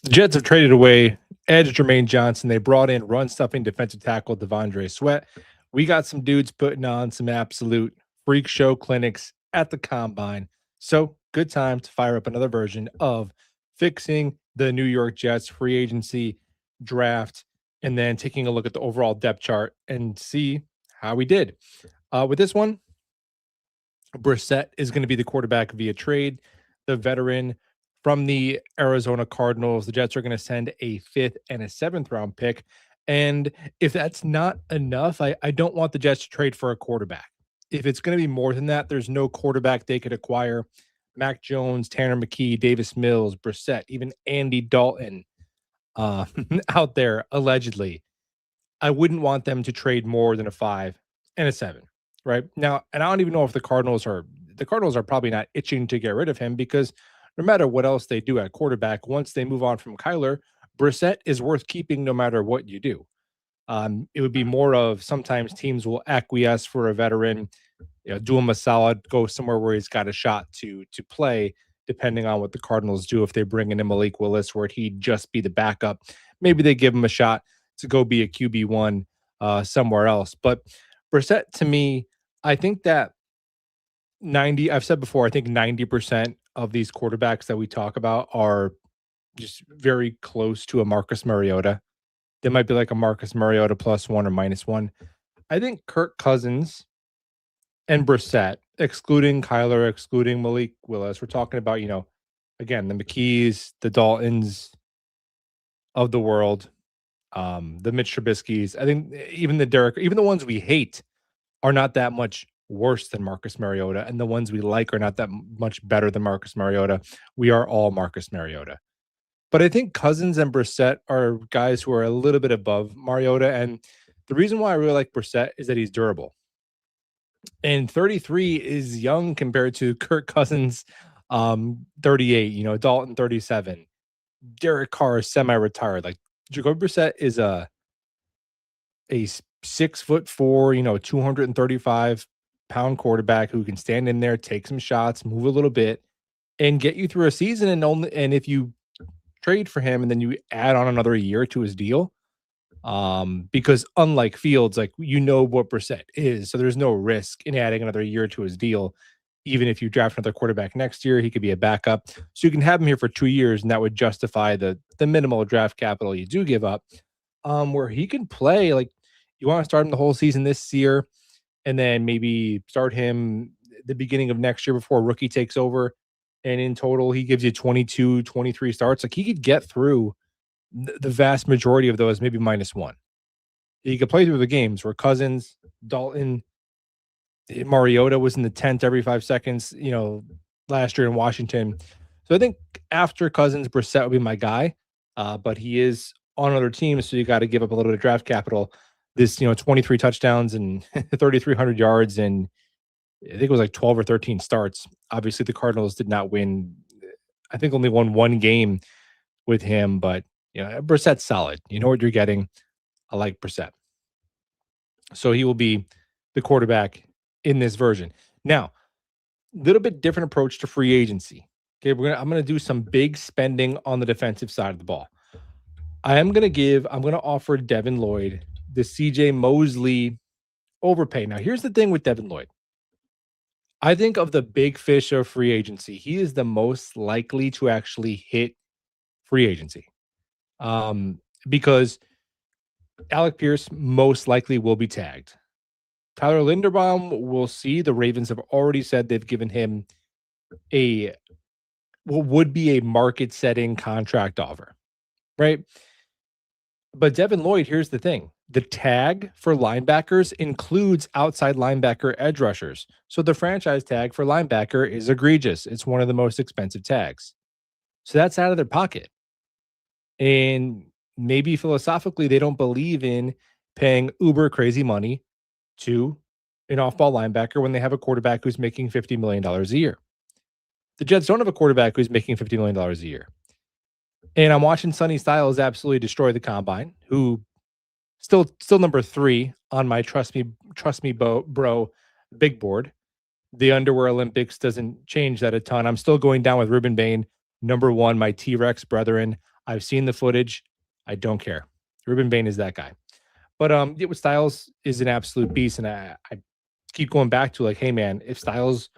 The Jets have traded away edge Jermaine Johnson. They brought in run stuffing defensive tackle Devondre Sweat. We got some dudes putting on some absolute freak show clinics at the combine. So, good time to fire up another version of fixing the New York Jets free agency draft and then taking a look at the overall depth chart and see how we did. With this one, Brissett is going to be the quarterback via trade. The veteran from the Arizona Cardinals. The Jets are going to send a fifth and a seventh round pick. And if that's not enough, I don't want the Jets to trade for a quarterback. If it's going to be more than that, there's no quarterback they could acquire. Mac Jones, Tanner McKee, Davis Mills, Brissett, even Andy Dalton uh, out there allegedly. I wouldn't want them to trade more than a five and a seven, right? Now, and I don't even know if the Cardinals are probably not itching to get rid of him because no matter what else they do at quarterback, once they move on from Kyler, Brissett is worth keeping no matter what you do. It would be more of sometimes teams will acquiesce for a veteran, do him a solid, go somewhere where he's got a shot to play, depending on what the Cardinals do. If they bring in a Malik Willis, where he'd just be the backup, maybe they give him a shot to go be a QB1 somewhere else. But Brissett, to me, I think that 90, I've said before, I think 90% of these quarterbacks that we talk about are just very close to a Marcus Mariota. They might be like a Marcus Mariota plus one or minus one. I think Kirk Cousins and Brissett, excluding Kyler, excluding Malik Willis, we're talking about, again, the McKees, the Daltons of the world, the Mitch Trubisky's. I think even the Derek, even the ones we hate are not that much worse than Marcus Mariota, and the ones we like are not that much better than Marcus Mariota. We are all Marcus Mariota. But I think Cousins and Brissett are guys who are a little bit above Mariota. And the reason why I really like Brissett is that he's durable. And 33 is young compared to Kirk Cousins, 38, Dalton 37. Derek Carr is semi-retired. Like Jacoby Brissett is a 6'4", 235-pound quarterback who can stand in there, take some shots, move a little bit, and get you through a season. And if you trade for him and then you add on another year to his deal, because unlike Fields, like what Brissett is, so there's no risk in adding another year to his deal. Even if you draft another quarterback next year, he could be a backup. So you can have him here for 2 years, and that would justify the minimal draft capital you do give up. Where he can play, like you want to start him the whole season this year, and then maybe start him the beginning of next year before rookie takes over. And in total, he gives you 22, 23 starts. Like he could get through the vast majority of those, maybe minus one. He could play through the games where Cousins, Dalton, Mariota was in the tent every 5 seconds, last year in Washington. So I think after Cousins, Brissett would be my guy. But he is on other teams, so you got to give up a little bit of draft capital. This, 23 touchdowns and 3,300 yards, and I think it was like 12 or 13 starts. Obviously, the Cardinals did not win. I think only won one game with him, but Brissett's solid. You know what you're getting. I like Brissett. So he will be the quarterback in this version. Now, a little bit different approach to free agency. Okay, I'm gonna do some big spending on the defensive side of the ball. I'm gonna offer Devin Lloyd the CJ Mosley overpay. Now, here's the thing with Devin Lloyd. I think of the big fish of free agency, he is the most likely to actually hit free agency. Because Alec Pierce most likely will be tagged. Tyler Linderbaum, we'll see. The Ravens have already said they've given him what would be a market-setting contract offer, right? But Devin Lloyd, here's the thing. The tag for linebackers includes outside linebacker edge rushers. So the franchise tag for linebacker is egregious. It's one of the most expensive tags. So that's out of their pocket. And maybe philosophically, they don't believe in paying uber crazy money to an off-ball linebacker when they have a quarterback who's making $50 million a year. The Jets don't have a quarterback who's making $50 million a year. And I'm watching Sonny Styles absolutely destroy the combine, who still number 3 on my trust me bro big board. The underwear Olympics doesn't change that a ton. I'm still going down with Ruben Bain, number 1, my T-Rex brethren. I've seen the footage. I don't care. Ruben Bain is that guy. But yeah, with Styles is an absolute beast, and I keep going back to like, hey man, if Styles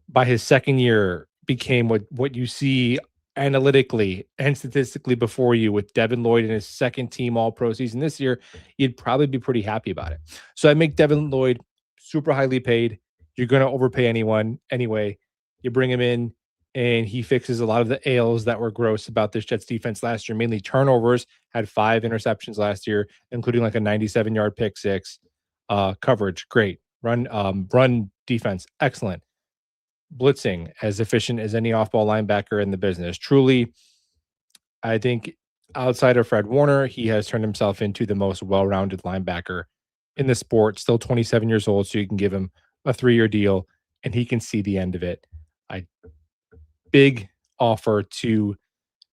by his second year became what you see analytically and statistically before you with Devin Lloyd in his second team all pro season this year, you'd probably be pretty happy about it. So I make Devin Lloyd super highly paid. You're going to overpay anyone anyway. You bring him in and he fixes a lot of the ails that were gross about this Jets defense last year, mainly turnovers, had 5 interceptions last year, including like a 97-yard pick six. Coverage, great. Run defense, excellent. Blitzing as efficient as any off-ball linebacker in the business. Truly, I think outside of Fred Warner, he has turned himself into the most well-rounded linebacker in the sport. Still 27 years old, so you can give him a 3-year deal, and he can see the end of it. I big offer to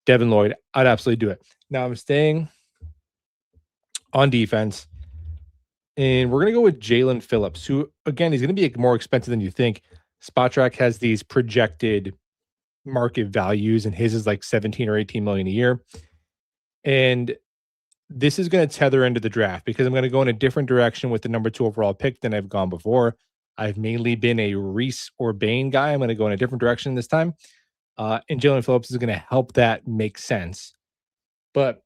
Devin Lloyd. I'd absolutely do it. Now I'm staying on defense, and we're gonna go with Jalen Phillips, who again he's gonna be more expensive than you think. Spotrac has these projected market values, and his is like 17 or 18 million a year. And this is going to tether into the draft because I'm going to go in a different direction with the number 2 overall pick than I've gone before. I've mainly been a Reese or Bain guy. I'm going to go in a different direction this time. And Jalen Phillips is going to help that make sense. But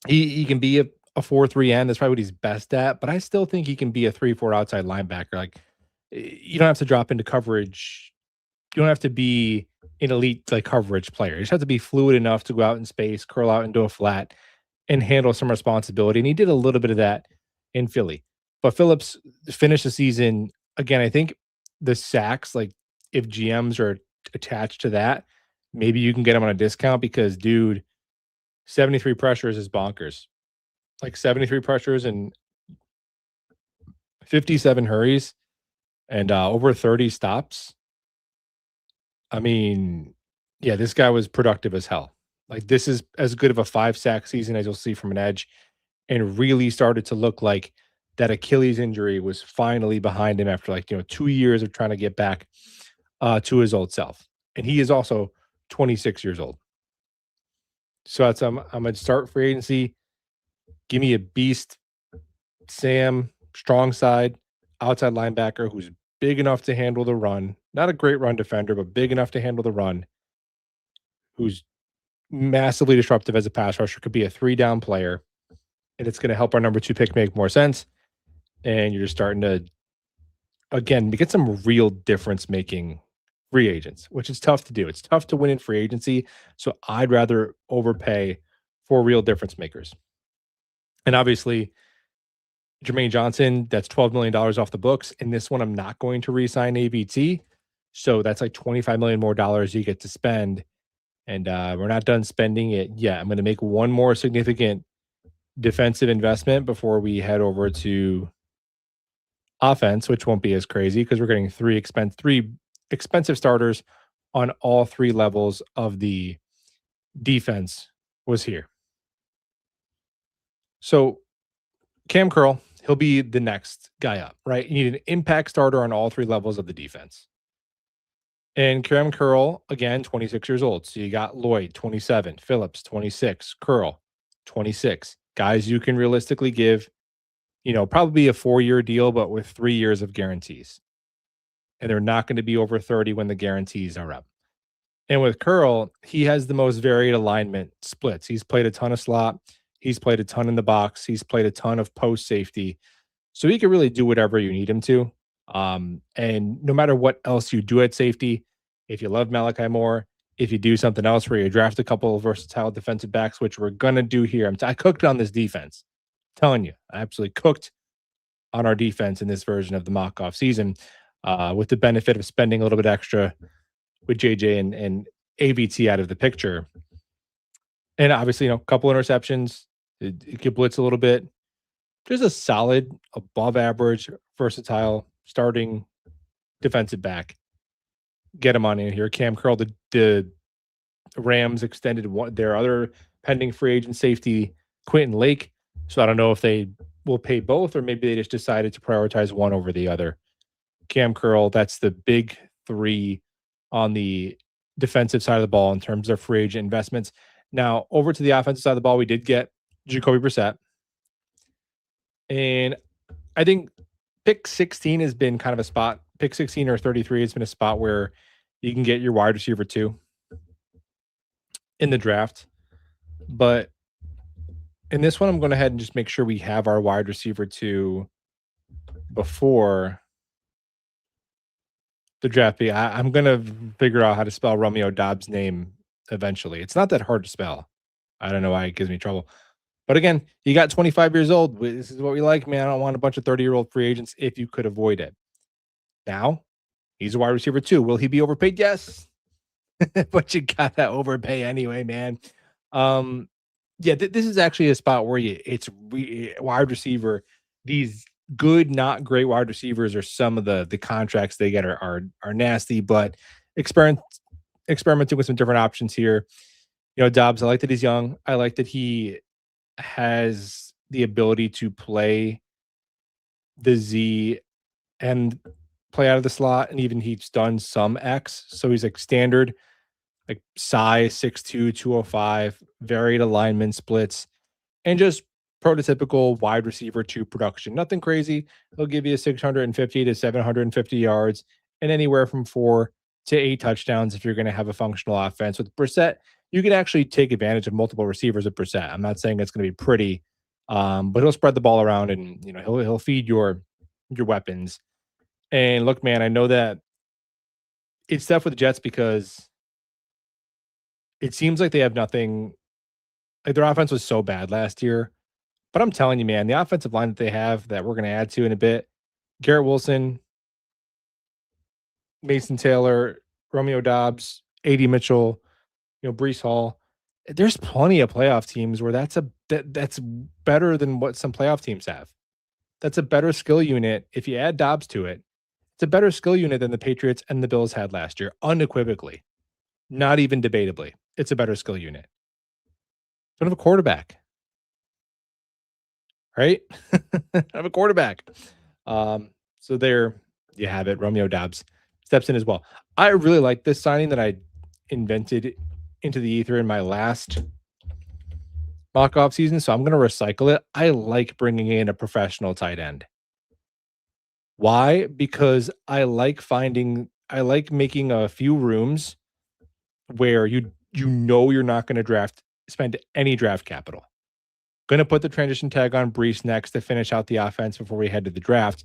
he can be a 4-3 end. That's probably what he's best at. But I still think he can be a 3-4 outside linebacker. Like, you don't have to drop into coverage. You don't have to be an elite like coverage player. You just have to be fluid enough to go out in space, curl out into a flat, and handle some responsibility. And he did a little bit of that in Philly. But Phillips finished the season again. I think the sacks, like if GMs are attached to that, maybe you can get him on a discount because, dude, 73 pressures is bonkers. Like 73 pressures and 57 hurries and over 30 stops. I mean, yeah, this guy was productive as hell. Like this is as good of a 5 sack season as you'll see from an edge, and really started to look like that Achilles injury was finally behind him after 2 years of trying to get back to his old self. And he is also 26 years old. So that's I'm gonna start free agency. Give me a beast, Sam, strong side, outside linebacker who's big enough to handle the run. Not a great run defender, but big enough to handle the run. Who's massively disruptive as a pass rusher, could be a 3-down player, and it's going to help our number 2 pick make more sense. And you're just starting to, again, get some real difference making free agents, which is tough to do. It's tough to win in free agency. So I'd rather overpay for real difference makers. And obviously, Jermaine Johnson, that's $12 million off the books. In this one, I'm not going to re-sign AVT. So that's like $25 million more dollars you get to spend. And we're not done spending it yet. I'm going to make one more significant defensive investment before we head over to offense, which won't be as crazy because we're getting three expensive starters on all 3 levels of the defense was here. So Cam Curl, he'll be the next guy up, right? You need an impact starter on all 3 levels of the defense. And Cam Curl, again, 26 years old. So you got Lloyd, 27, Phillips, 26, Curl, 26. Guys you can realistically give, probably a 4-year deal, but with 3 years of guarantees. And they're not going to be over 30 when the guarantees are up. And with Curl, he has the most varied alignment splits. He's played a ton of slot. He's played a ton in the box. He's played a ton of post safety. So he can really do whatever you need him to. And no matter what else you do at safety, if you love Malachi Moore, if you do something else where you draft a couple of versatile defensive backs, which we're going to do here. I cooked on this defense. I'm telling you, I absolutely cooked on our defense in this version of the mock-off season with the benefit of spending a little bit extra with JJ and AVT out of the picture. And obviously, a couple interceptions. It could blitz a little bit. Just a solid, above average, versatile starting defensive back. Get him on in here. Cam Curl, the Rams extended their other pending free agent safety, Quentin Lake. So I don't know if they will pay both or maybe they just decided to prioritize one over the other. Cam Curl, that's the big 3 on the defensive side of the ball in terms of free agent investments. Now, over to the offensive side of the ball, we did get Jacoby Brissett. And I think pick 16 has been kind of a spot. Pick 16 or 33 has been a spot where you can get your wide receiver 2 in the draft. But in this one, I'm going to head and just make sure we have our wide receiver 2 before the draft. I'm going to figure out how to spell Romeo Dobbs' name eventually. It's not that hard to spell. I don't know why it gives me trouble. But again, you got 25 years old. This is what we like, man. I don't want a bunch of 30-year-old free agents if you could avoid it. Now, he's a wide receiver 2. Will he be overpaid? Yes. But you got to overpay anyway, man. Yeah, this is actually a spot where wide receiver. These good, not great wide receivers are some of the contracts they get are nasty, but experimenting with some different options here. Dobbs, I like that he's young. I like that he has the ability to play the Z and play out of the slot, and even he's done some X. So he's like standard, like size 6'2", 205, varied alignment splits, and just prototypical wide receiver 2 production. Nothing crazy. He'll give you 650 to 750 yards and anywhere from 4 to 8 touchdowns if you're going to have a functional offense. With Brissett, you can actually take advantage of multiple receivers with Brissett. I'm not saying it's going to be pretty, but he'll spread the ball around and he'll feed your weapons. And look, man, I know that it's tough with the Jets because it seems like they have nothing. Like their offense was so bad last year. But I'm telling you, man, the offensive line that they have that we're going to add to in a bit, Garrett Wilson, Mason Taylor, Romeo Dobbs, A.D. Mitchell, Brees Hall. There's plenty of playoff teams where that's better than what some playoff teams have. That's a better skill unit. If you add Dobbs to it, it's a better skill unit than the Patriots and the Bills had last year, unequivocally. Not even debatably. It's a better skill unit. Don't have a quarterback. Right? have a quarterback. So there you have it. Romeo Dobbs steps in as well. I really like this signing that I invented into the ether in my last mock off season. So I'm going to recycle it. I like bringing in a professional tight end. Why? Because I like making a few rooms where you're not going to spend any draft capital. Going to put the transition tag on Brees next to finish out the offense before we head to the draft.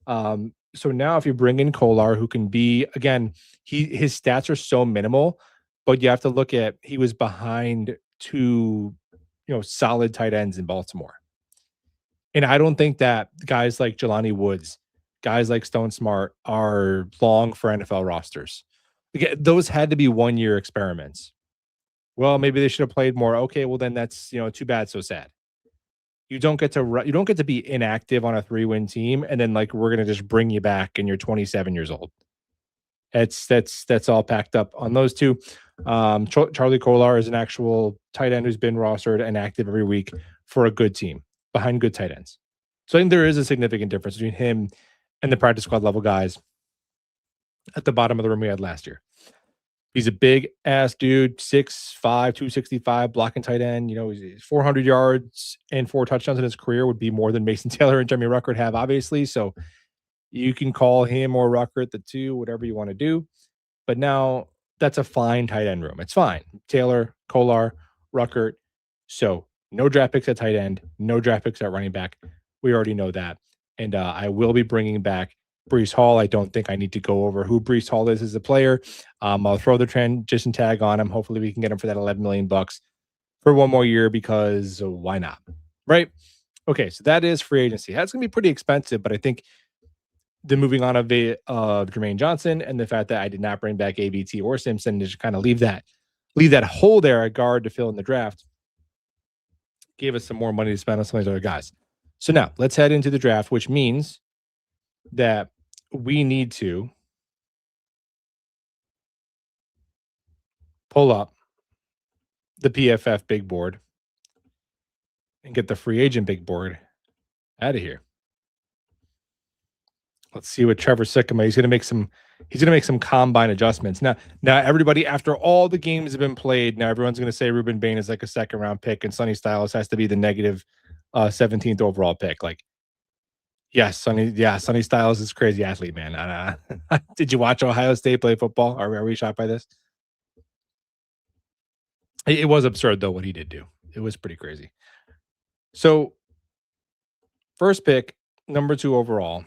So now if you bring in Kolar, who can be, again, his stats are so minimal, but you have to look at, he was behind 2, solid tight ends in Baltimore. And I don't think that guys like Jelani Woods, guys like Stone Smart are long for NFL rosters. Again, those had to be 1-year experiments. Well, maybe they should have played more. Okay, well then that's, too bad, so sad. You don't get to be inactive on a 3-win team and then like we're going to just bring you back and you're 27 years old. That's all packed up on those two. Charlie Kolar is an actual tight end who's been rostered and active every week for a good team behind good tight ends. So I think there is a significant difference between him and the practice squad level guys at the bottom of the room we had last year. He's a big ass dude, 6'5", 265, blocking tight end. He's 400 yards and 4 touchdowns in his career would be more than Mason Taylor and Jeremy Ruckert have, obviously. So you can call him or Ruckert the 2, whatever you want to do. But now that's a fine tight end room. It's fine. Taylor, Kolar, Ruckert. So no draft picks at tight end, no draft picks at running back. We already know that. And I will be bringing back Brees Hall. I don't think I need to go over who Brees Hall is as a player. I'll throw the transition tag on him. Hopefully we can get him for that $11 million for 1 more year because why not? Right? Okay, so that is free agency. That's going to be pretty expensive, but I think the moving on of Jermaine Johnson and the fact that I did not bring back AVT or Simpson to just kind of leave that hole there at guard to fill in the draft gave us some more money to spend on some of these other guys. So now let's head into the draft, which means that we need to pull up the PFF big board and get the free agent big board out of here. Let's see what Trevor Sikkema. He's gonna make some combine adjustments. Now everybody, after all the games have been played, now everyone's gonna say Ruben Bain is like a second round pick and Sonny Styles has to be the negative 17th overall pick. Like, yes, Sonny Styles is a crazy athlete, man. Did you watch Ohio State play football? Are we shocked by this? It was absurd though what he did do. It was pretty crazy. So first pick, number two overall.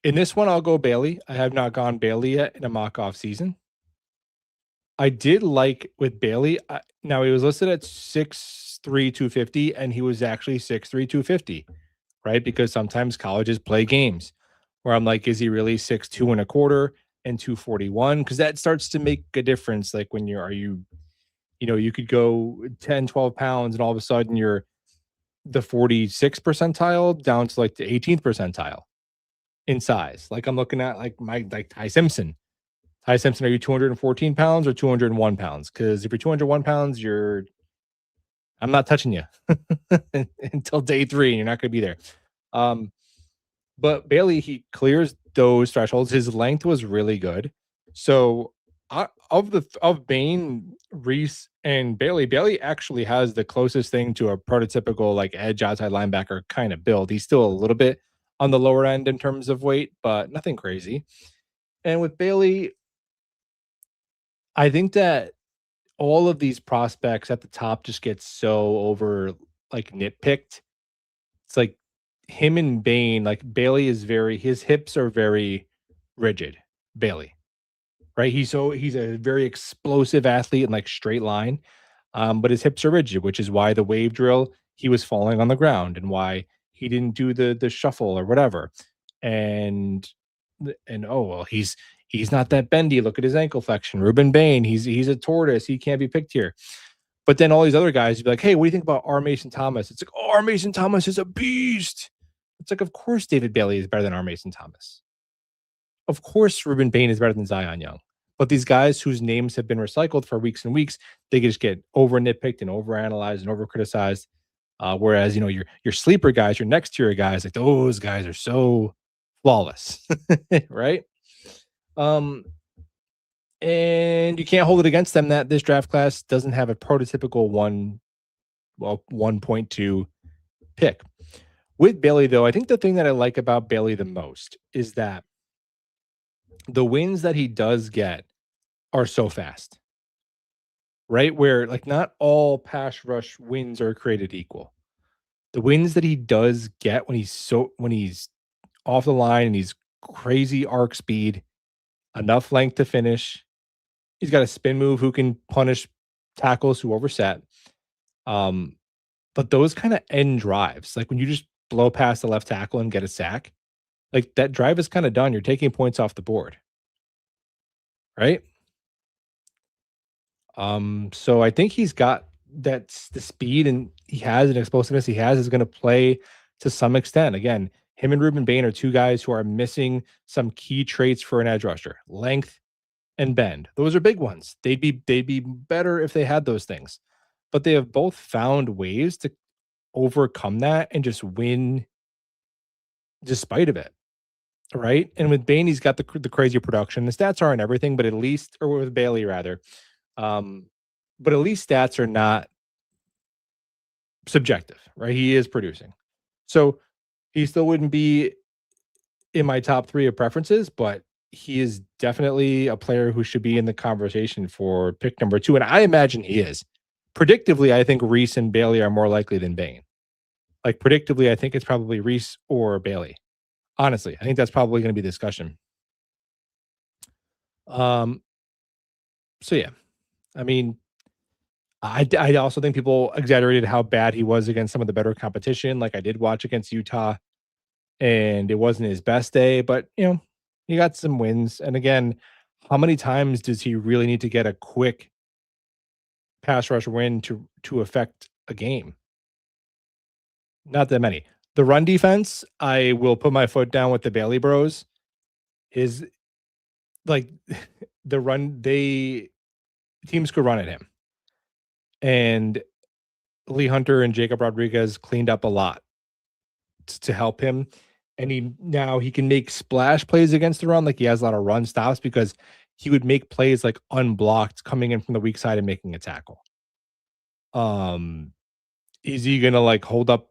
In this one, I'll go Bailey. I have not gone Bailey yet in a mock off season. I did like with Bailey. Now he was listed at 6'3", 250, and he was actually 6'3", 250, right? Because sometimes colleges play games where I'm like, is he really 6'2" and a quarter and 241? Because that starts to make a difference. Like when you could go 10, 12 pounds and all of a sudden you're the 46th percentile down to like the 18th percentile in size. Like I'm looking at like Ty Simpson. Ty Simpson, are you 214 pounds or 201 pounds? Because if you're 201 pounds, I'm not touching you until day three, and you're not going to be there. Um, but Bailey, he clears those thresholds. His length was really good. So of Bain, Reese, and Bailey actually has the closest thing to a prototypical like edge outside linebacker kind of build. He's still a little bit on the lower end in terms of weight, but nothing crazy. And with Bailey, I think that all of these prospects at the top just get so over like nitpicked. It's like him and Bain, like Bailey is his hips are very rigid. Bailey, right? He's a very explosive athlete in like straight line. But his hips are rigid, which is why the wave drill he was falling on the ground and why he didn't do the shuffle or whatever. And oh well, he's not that bendy. Look at his ankle flexion. Ruben Bain, he's a tortoise. He can't be picked here. But then all these other guys would be like, hey, what do you think about R. Mason Thomas? It's like, oh, R. Mason Thomas is a beast. It's like, of course David Bailey is better than R. Mason Thomas. Of course Ruben Bain is better than Zion Young. But these guys whose names have been recycled for weeks and weeks, they just get over nitpicked and over analyzed and over criticized. Whereas, your sleeper guys, your next tier guys, like those guys are so flawless, right? Um, and you can't hold it against them that this draft class doesn't have a prototypical 1.2 pick. With Bailey, though, I think the thing that I like about Bailey the most is that the wins that he does get are so fast, right? Where like not all pass rush wins are created equal. The wins that he does get when he's off the line and he's crazy arc speed, enough length to finish. He's got a spin move who can punish tackles who overset. Um, but those kind of end drives, like when you just blow past the left tackle and get a sack, like that drive is kind of done. You're taking points off the board, right? So I think he's got the speed and he has an explosiveness he has is going to play to some extent. Again, him and Ruben Bain are two guys who are missing some key traits for an edge rusher: length and bend. Those are big ones. They'd be better if they had those things. But they have both found ways to overcome that and just win despite of it. Right. And with Bain, he's got the crazy production. The stats aren't everything, but at least, or with Bailey rather, um, but at least stats are not subjective, right? He is producing. So he still wouldn't be in my top three of preferences, but he is definitely a player who should be in the conversation for pick number two. And I imagine he is. Predictively, I think Reese and Bailey are more likely than Bain. Like predictably, I think it's probably Reese or Bailey. Honestly, I think that's probably going to be the discussion. Um, so yeah, I mean, I also think people exaggerated how bad he was against some of the better competition. Like I did watch against Utah, and it wasn't his best day, but he got some wins. And again, how many times does he really need to get a quick pass rush win to affect a game? Not that many. The run defense, I will put my foot down with the Bailey Bros. Is like the run teams could run at him, and Lee Hunter and Jacob Rodriguez cleaned up a lot to help him. And he can make splash plays against the run, like he has a lot of run stops because he would make plays like unblocked coming in from the weak side and making a tackle. Um, is he gonna like hold up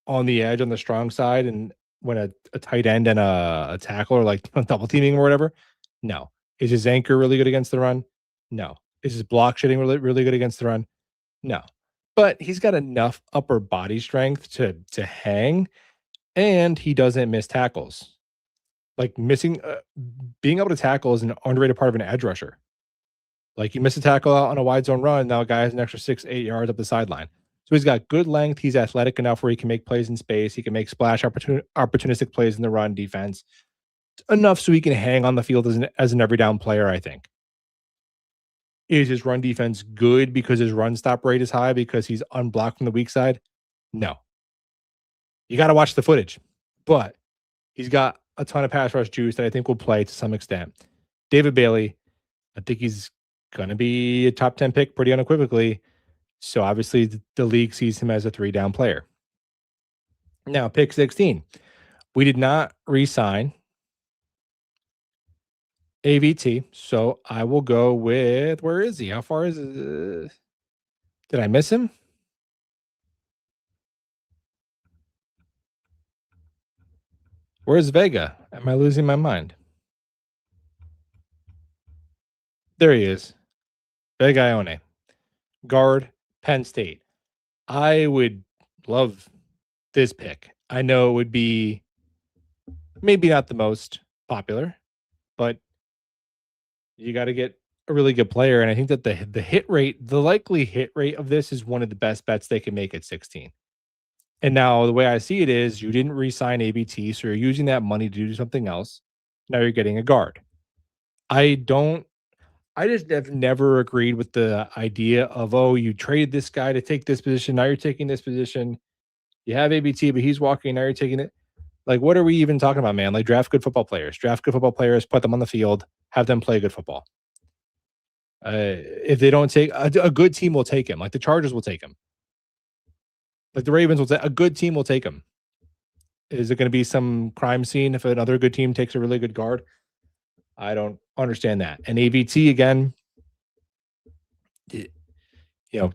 on the edge on the strong side and when a tight end and a tackle are like double teaming or whatever? No. Is his anchor really good against the run? No. Is his block shitting really good against the run? No. But he's got enough upper body strength to hang, and he doesn't miss tackles. Like being able to tackle is an underrated part of an edge rusher. Like you miss a tackle out on a wide zone run, now a guy has an extra 6, 8 yards up the sideline. So he's got good length. He's athletic enough where he can make plays in space. He can make splash opportunistic plays in the run defense enough so he can hang on the field as an every down player. I think. Is his run defense good because his run stop rate is high because he's unblocked from the weak side? No. You got to watch the footage, but he's got a ton of pass rush juice that I think will play to some extent. David Bailey, I think he's going to be a top 10 pick pretty unequivocally. So obviously the league sees him as a 3-down player. Now, pick 16. We did not re-sign AVT, so I will go with, where is he? How far is it? Did I miss him? Where's Vega? Am I losing my mind? There he is. Vega Ione. Guard, Penn State. I would love this pick. I know it would be maybe not the most popular, but you got to get a really good player. And I think that the hit rate, the likely hit rate of this is one of the best bets they can make at 16. And now the way I see it is you didn't re-sign ABT, so you're using that money to do something else. Now you're getting a guard. I just have never agreed with the idea of, oh, you traded this guy to take this position. Now you're taking this position. You have ABT, but he's walking. Now you're taking it. Like, what are we even talking about, man? Like, draft good football players. Draft good football players, put them on the field, have them play good football. If they don't take a good team will take him. Like the Chargers will take him. Like the Ravens will take a good team will take him. Is it going to be some crime scene if another good team takes a really good guard? I don't understand that. And AVT again, you know,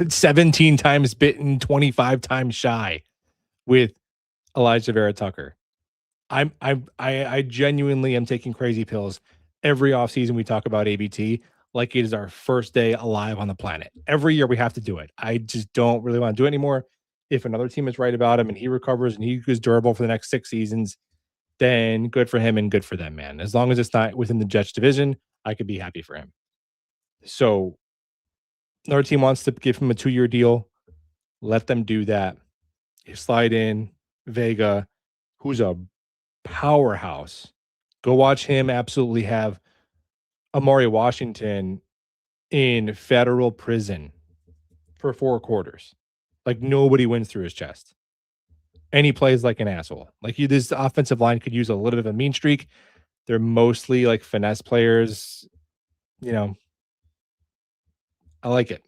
17 times bitten, 25 times shy with Elijah Vera Tucker. I genuinely am taking crazy pills every offseason. We talk about ABT like it is our first day alive on the planet. Every year we have to do it. I just don't really want to do it anymore. If another team is right about him and he recovers and he is durable for the next 6 seasons, then good for him and good for them, man. As long as it's not within the Jets division, I could be happy for him. So another team wants to give him a 2-year deal. Let them do that. You slide in Vega, who's a powerhouse. Go watch him absolutely have Amari Washington in federal prison for 4 quarters. Like nobody wins through his chest. And he plays like an asshole. Like this offensive line could use a little bit of a mean streak. They're mostly like finesse players. You know, I like it.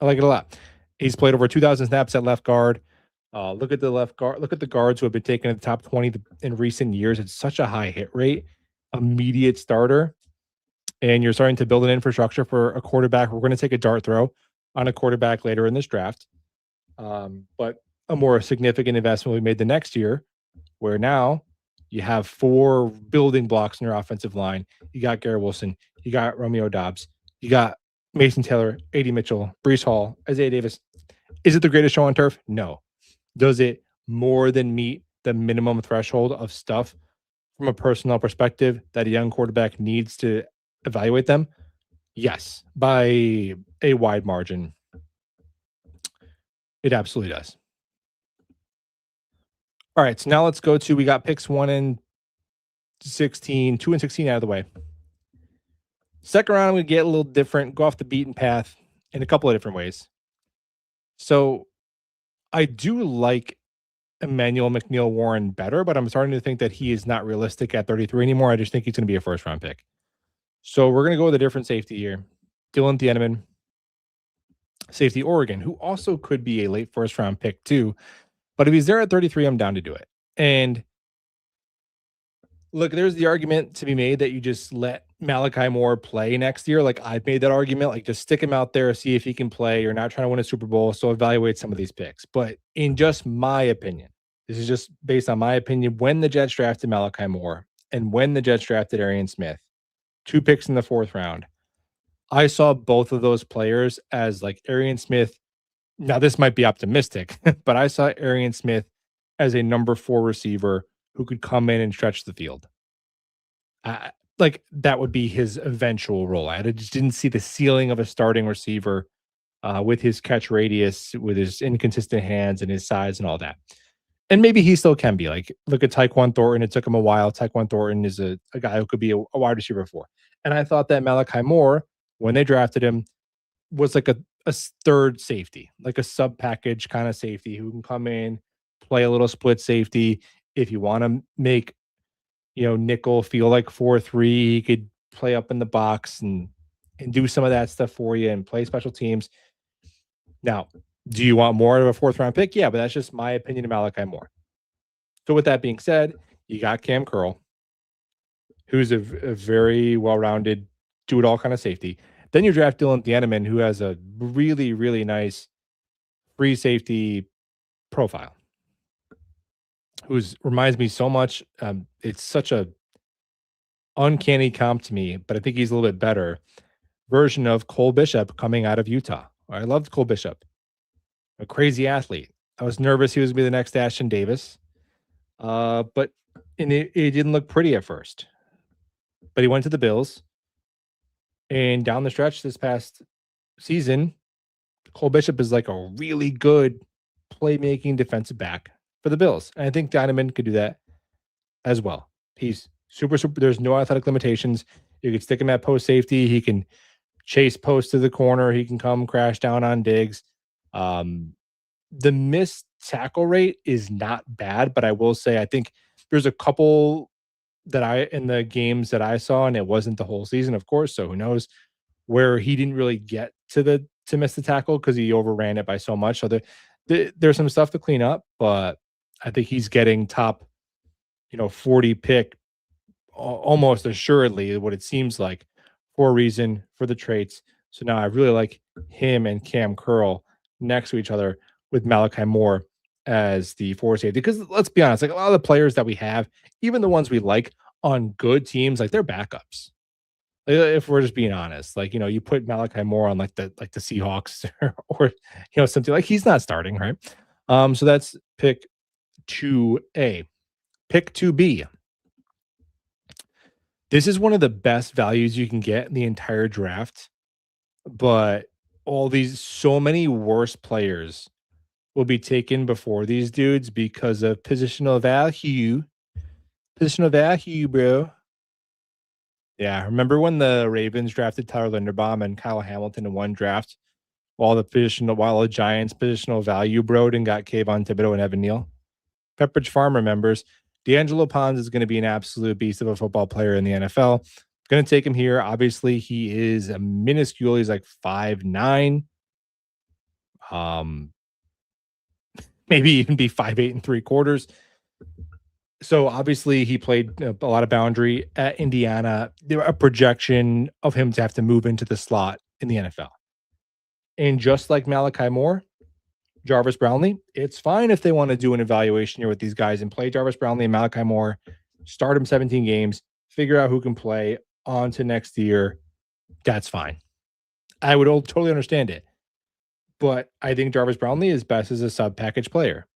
I like it a lot. He's played over 2,000 snaps at left guard. Look at the left guard. Look at the guards who have been taken in the top 20 in recent years. It's such a high hit rate. Immediate starter. And you're starting to build an infrastructure for a quarterback. We're going to take a dart throw on a quarterback later in this draft. But a more significant investment we made the next year, where now you have 4 building blocks in your offensive line. You got Garrett Wilson. You got Romeo Doubs. You got Mason Taylor, AD Mitchell, Breece Hall, Isaiah Davis. Is it the greatest show on turf? No. Does it more than meet the minimum threshold of stuff from a personnel perspective that a young quarterback needs to evaluate them? Yes, by a wide margin. It absolutely does. All right, so now let's go to, we got picks 1 and 16, 2 and 16 out of the way. Second round, we get a little different, go off the beaten path in a couple of different ways. So I do like Emmanuel McNeil Warren better, but I'm starting to think that he is not realistic at 33 anymore. I just think he's going to be a first round pick. So we're going to go with a different safety here. Dylan Thieneman, safety Oregon, who also could be a late first round pick too. But if he's there at 33, I'm down to do it. And look, there's the argument to be made that you just let Malachi Moore play next year. Like I've made that argument, like just stick him out there, see if he can play. You're not trying to win a Super Bowl, so evaluate some of these picks. But in just my opinion, this is just based on my opinion. When the Jets drafted Malachi Moore and when the Jets drafted Arian Smith, 2 picks in the 4th round, I saw both of those players as like Arian Smith. Now, this might be optimistic, but I saw Arian Smith as a number 4 receiver who could come in and stretch the field. Like that would be his eventual role. I just didn't see the ceiling of a starting receiver with his catch radius, with his inconsistent hands and his size and all that. And maybe he still can be. Like, look at Tyquan Thornton. It took him a while. Tyquan Thornton is a guy who could be a wide receiver for. And I thought that Malachi Moore, when they drafted him, was like a third safety, like a sub package kind of safety who can come in, play a little split safety. If you want to make, nickel feel like 4-3, he could play up in the box and do some of that stuff for you and play special teams. Now, do you want more of a 4th-round pick? Yeah, but that's just my opinion of Malachi Moore. So with that being said, you got Cam Curl, who's a very well-rounded, do-it-all kind of safety. Then you draft Dylan Thieneman, who has a really, really nice free safety profile, who reminds me so much. It's such a uncanny comp to me, but I think he's a little bit better version of Cole Bishop coming out of Utah. I loved Cole Bishop, a crazy athlete. I was nervous he was going to be the next Ashton Davis, but it didn't look pretty at first. But he went to the Bills, and down the stretch this past season, Cole Bishop is like a really good playmaking defensive back for the Bills. And I think Thieneman could do that as well. He's super. There's no athletic limitations. You could stick him at post safety. He can chase post to the corner. He can come crash down on Diggs. The missed tackle rate is not bad, but I will say I think there's a couple that in the games that I saw, and it wasn't the whole season, of course. So who knows, where he didn't really get to miss the tackle because he overran it by so much. So there's some stuff to clean up, but I think he's getting top, 40 pick almost assuredly, what it seems like, for a reason, for the traits. So now I really like him and Cam Curl next to each other with Malachi Moore as the 4 safety. Because let's be honest, like a lot of the players that we have, even the ones we like on good teams, like they're backups. If we're just being honest, like you put Malachi Moore on like the Seahawks or something, like he's not starting, right? So that's pick 2A. Pick 2B. This is one of the best values you can get in the entire draft, but so many worse players will be taken before these dudes because of positional value. Positional value, bro. Yeah, remember when the Ravens drafted Tyler Linderbaum and Kyle Hamilton in one draft, while the Giants positional value broed and got Kayvon Thibodeau and Evan Neal? Pepperidge Farm remembers. D'Angelo Pons is going to be an absolute beast of a football player in the NFL. Going to take him here. Obviously, he is a minuscule. He's like 5'9". Maybe even be 5'8 3/4". So obviously he played a lot of boundary at Indiana. There a projection of him to have to move into the slot in the NFL. And just like Malachi Moore, Jarvis Brownlee, it's fine if they want to do an evaluation here with these guys and play Jarvis Brownlee and Malachi Moore, start him 17 games, figure out who can play on to next year. That's fine. I would totally understand it. But I think Jarvis Brownlee is best as a sub package player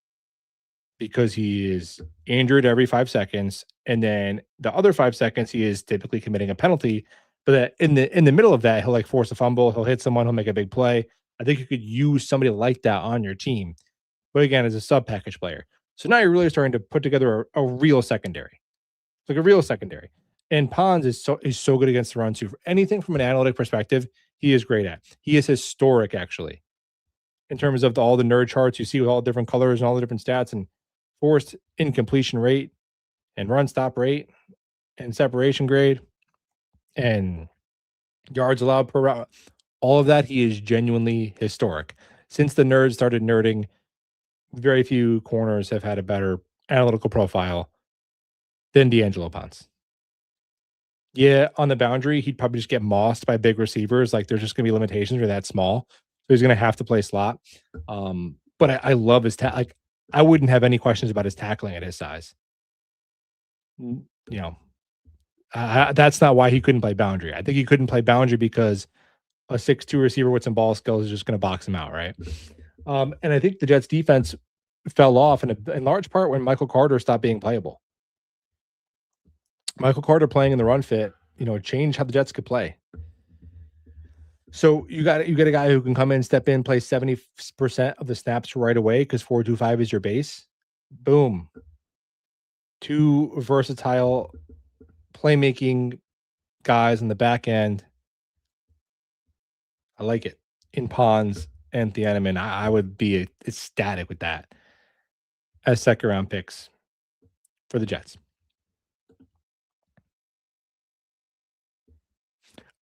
because he is injured every 5 seconds. And then the other 5 seconds, he is typically committing a penalty. But that in the middle of that, he'll like force a fumble, he'll hit someone, he'll make a big play. I think you could use somebody like that on your team. But again, as a sub package player. So now you're really starting to put together a real secondary. It's like a real secondary. And Pons is so good against the run too. For anything from an analytic perspective, he is great at. He is historic, actually, in terms of all the nerd charts you see with all the different colors and all the different stats and forced incompletion rate and run stop rate and separation grade and yards allowed per route. All of that, he is genuinely historic. Since the nerds started nerding, very few corners have had a better analytical profile than D'Angelo Ponce. Yeah, on the boundary, he'd probably just get mossed by big receivers. Like there's just gonna be limitations. You're that small, so he's gonna have to play slot. But I love his like. I wouldn't have any questions about his tackling at his size. You know, that's not why he couldn't play boundary. I think he couldn't play boundary because a 6'2" receiver with some ball skills is just going to box him out, right? And I think the Jets defense fell off in large part when Michael Carter stopped being playable. Michael Carter playing in the run fit, changed how the Jets could play. So you got a guy who can come in, step in, play 70% of the snaps right away because 4-2-5 is your base. Boom. Two versatile playmaking guys in the back end. I like it. In Pons and Thieneman, I would be ecstatic with that as second round picks for the Jets.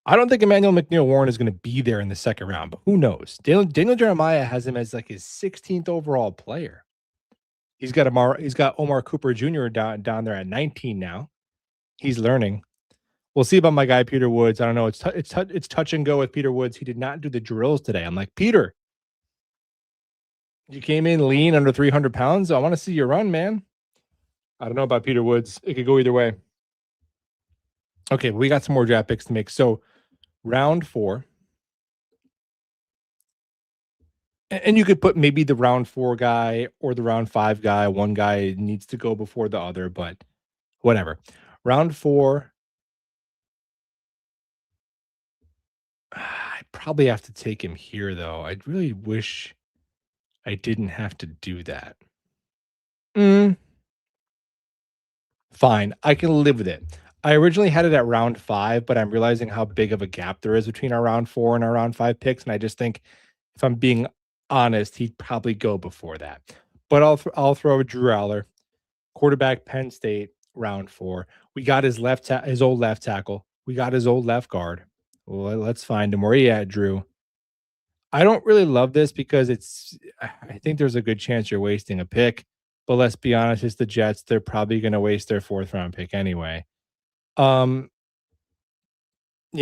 I don't think Emmanuel McNeil-Warren is going to be there in the second round, but who knows? Daniel Jeremiah has him as like his 16th overall player. He's got Omar Cooper Jr. down there at 19 now. He's learning. We'll see about my guy Peter Woods. I don't know. It's touch and go with Peter Woods. He did not do the drills today. I'm like, Peter, you came in lean under 300 pounds. I want to see you run, man. I don't know about Peter Woods. It could go either way. Okay, we got some more draft picks to make. So round 4. And you could put maybe the round 4 guy or the round 5 guy. One guy needs to go before the other, but whatever. Round 4. I probably have to take him here, though. I really wish I didn't have to do that. Fine. I can live with it. I originally had it at round 5, but I'm realizing how big of a gap there is between our round 4 and our round 5 picks. And I just think if I'm being honest, he'd probably go before that. But I'll throw Drew Aller, quarterback, Penn State, round 4. We got his old left tackle. We got his old left guard. Well, let's find him. Where are you at, Drew? I don't really love this because I think there's a good chance you're wasting a pick. But let's be honest, it's the Jets. They're probably going to waste their 4th round pick anyway. Yeah,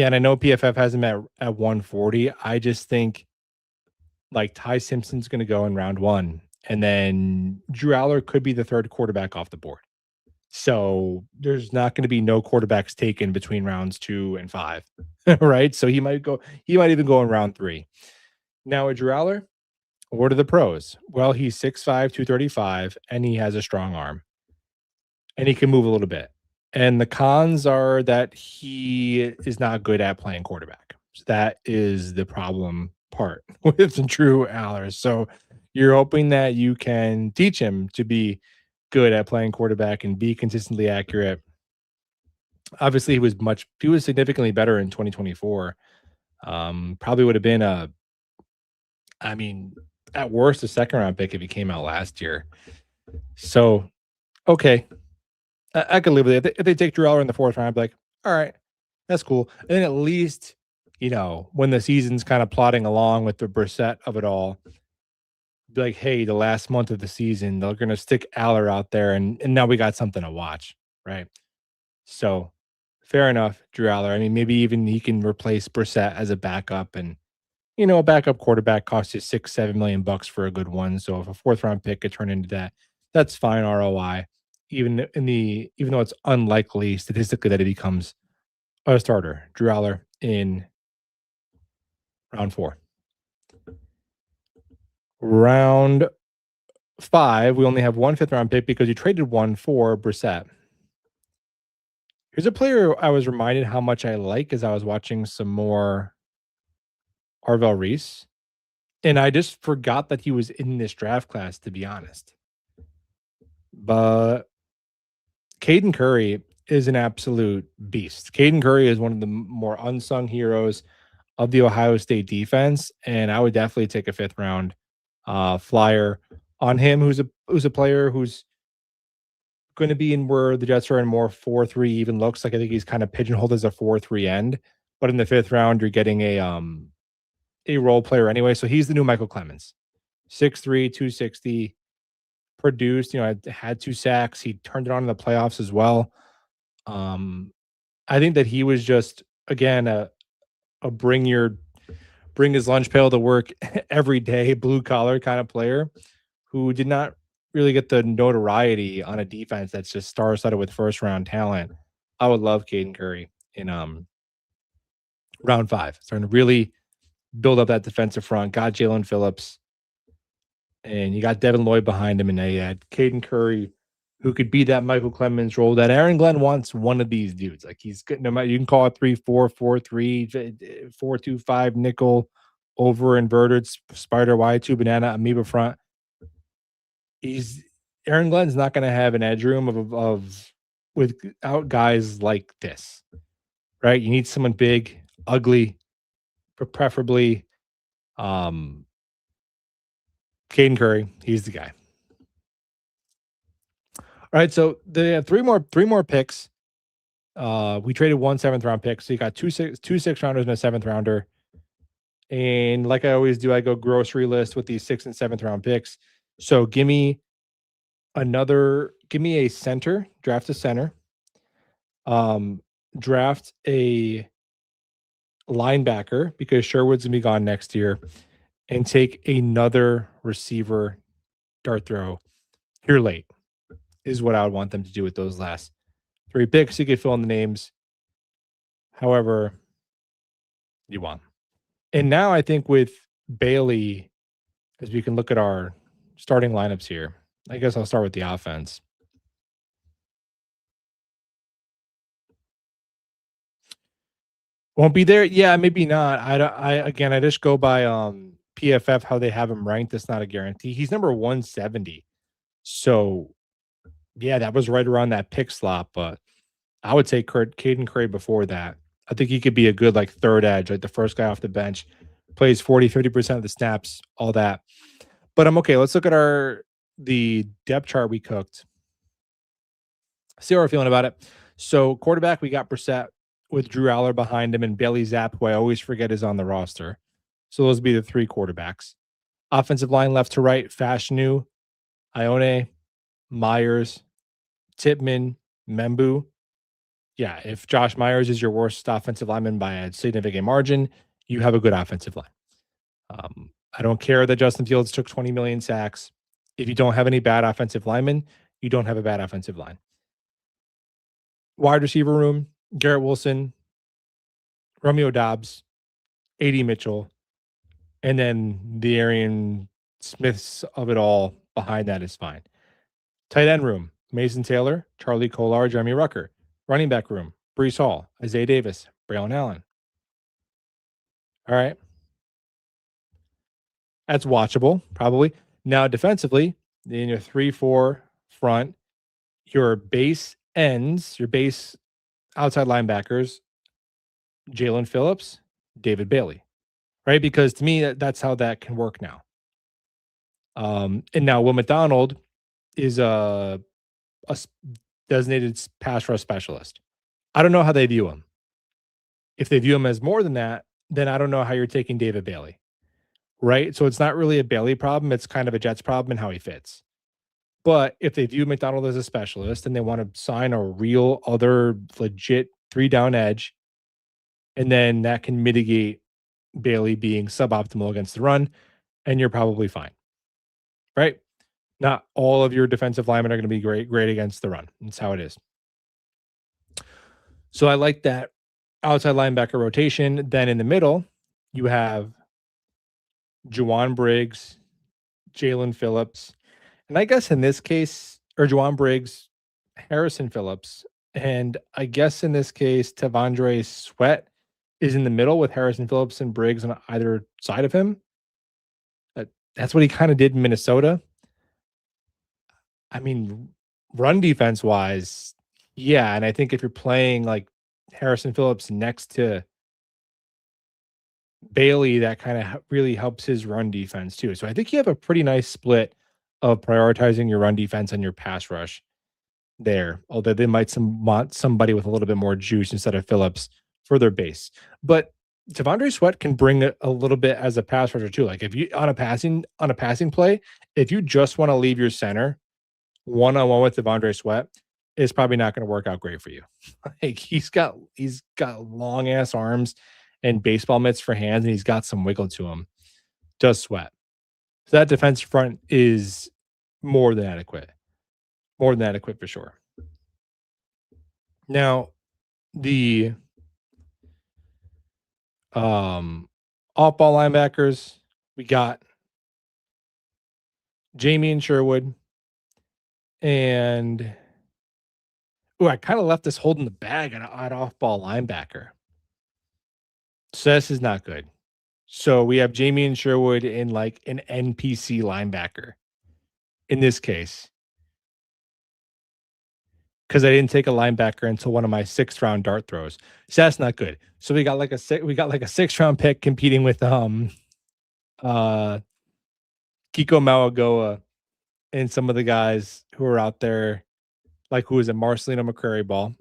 and I know PFF has him at 140. I just think like Ty Simpson's going to go in round 1, and then Drew Aller could be the 3rd quarterback off the board. So there's not going to be no quarterbacks taken between rounds 2 and 5, right? So he might even go in round 3. Now with Drew Aller, what are the pros? Well, he's 6'5", 235, and he has a strong arm, and he can move a little bit. And the cons are that he is not good at playing quarterback. So that is the problem part with Drew Aller. So you're hoping that you can teach him to be good at playing quarterback and be consistently accurate. Obviously, he was significantly better in 2024. Probably would have been at worst, a 2nd round pick if he came out last year. So, okay. I could live with it. If they take Drew Aller in the 4th round, I'd be like, all right, that's cool. And then at least, when the season's kind of plodding along with the Brissett of it all, be like, hey, the last month of the season, they're going to stick Aller out there, and now we got something to watch, right? So, fair enough, Drew Aller. I mean, maybe even he can replace Brissett as a backup, and a backup quarterback costs you $6-7 million for a good one. So if a 4th round pick could turn into that, that's fine ROI. Even though it's unlikely statistically that he becomes a starter. Drew Aller in round 4. Round 5, we only have one 5th round pick because you traded one for Brissett. Here's a player I was reminded how much I like as I was watching some more Arvell Reese. And I just forgot that he was in this draft class, to be honest. But Caden Curry is an absolute beast. Caden Curry is one of the more unsung heroes of the Ohio State defense, and I would definitely take a 5th round flyer on him, who's a player who's going to be in where the Jets are in more 4-3 even looks like. I think he's kind of pigeonholed as a 4-3 end, but in the 5th round, you're getting a role player anyway. So he's the new Michael Clemens, 6'3", 260. produced. Had 2 sacks. He turned it on in the playoffs as well. Um, I think that he was just again a bring his lunch pail to work every day, blue collar kind of player who did not really get the notoriety on a defense that's just star studded with first round talent. I would love Caden Curry in round 5, starting to really build up that defensive front. Got Jalen Phillips, and you got Devin Lloyd behind him, and now you had Caden Curry, who could be that Michael Clemens role that Aaron Glenn wants one of these dudes. Like he's good, no matter you can call it 3-4, 4-3, 4-2-5 nickel, over inverted, spider wide, 2 banana, amoeba front. He's Aaron Glenn's not going to have an edge room of without guys like this, right? You need someone big, ugly, preferably Caden Curry. He's the guy. All right, so they have three more picks. We traded 1 7th-round pick, so you got two six-rounders and a 7th-rounder. And like I always do, I go grocery list with these 6th and 7th-round picks. So give me a center, draft a center, draft a linebacker because Sherwood's gonna be gone next year, and take another receiver dart throw here late is what I would want them to do with those last 3 picks. You could fill in the names however you want. And now I think with Bailey, as we can look at our starting lineups here, I guess I'll start with the offense. Won't be there? Yeah, maybe not. I just go by PFF how they have him ranked. That's not a guarantee. He's number 170. So yeah, that was right around that pick slot, but I would take Caden Curry before that. I think he could be a good like third edge, like the first guy off the bench, plays 40-50% of the snaps, all that. But I'm okay. Let's look at the depth chart we cooked. See how we're feeling about it. So quarterback, we got Brissett with Drew Aller behind him and Bailey Zapp, who I always forget is on the roster. So those would be the 3 quarterbacks. Offensive line left to right, Fashanu, Ione, Myers, Tippmann, Membu. Yeah, if Josh Myers is your worst offensive lineman by a significant margin, you have a good offensive line. I don't care that Justin Fields took 20 million sacks. If you don't have any bad offensive linemen, you don't have a bad offensive line. Wide receiver room, Garrett Wilson, Romeo Dobbs, AD Mitchell, and then the Arian Smiths of it all behind that is fine. Tight end room, Mason Taylor, Charlie Kolar, Jeremy Rucker. Running back room, Breece Hall, Isaiah Davis, Braylon Allen. All right. That's watchable, probably. Now, defensively, in your 3-4 front, your base ends, your base outside linebackers, Jalen Phillips, David Bailey, right? Because to me, that's how that can work now. And now Will McDonald is a designated pass rush specialist. I don't know how they view him. If they view him as more than that, then I don't know how you're taking David Bailey, right? So it's not really a Bailey problem. It's kind of a Jets problem and how he fits. But if they view McDonald as a specialist and they want to sign a real other legit 3-down edge, and then that can mitigate Bailey being suboptimal against the run, and you're probably fine, right? Not all of your defensive linemen are going to be great against the run. That's how it is. So I like that outside linebacker rotation. Then in the middle, you have Juwan Briggs, Jalen Phillips, and I guess in this case, or Juwan Briggs, Harrison Phillips, and I guess in this case, T'Vondre Sweat is in the middle with Harrison Phillips and Briggs on either side of him. That's what he kind of did in Minnesota. I mean, run defense wise, yeah. And I think if you're playing like Harrison Phillips next to Bailey, that kind of really helps his run defense too. So I think you have a pretty nice split of prioritizing your run defense and your pass rush there. Although they might want somebody with a little bit more juice instead of Phillips for their base. But T'Vondre Sweat can bring it a little bit as a pass rusher too. Like if you on a passing play, if you just want to leave your center one-on-one with Devondre Sweat is probably not gonna work out great for you. Like, he's got long ass arms and baseball mitts for hands, and he's got some wiggle to him. Does Sweat. So that defensive front is more than adequate. More than adequate for sure. Now, the off-ball linebackers, we got Jamie and Sherwood, and I kinda left this holding the bag at off-ball linebacker. So this is not good. So we have Jamie and Sherwood in like an NPC linebacker in this case, because I didn't take a linebacker until one of my sixth round dart throws. So that's not good. So we got like a sixth round pick competing with uh Kiko Mawagoa and some of the guys who are out there, like who is it, Marcelino McCrary ball.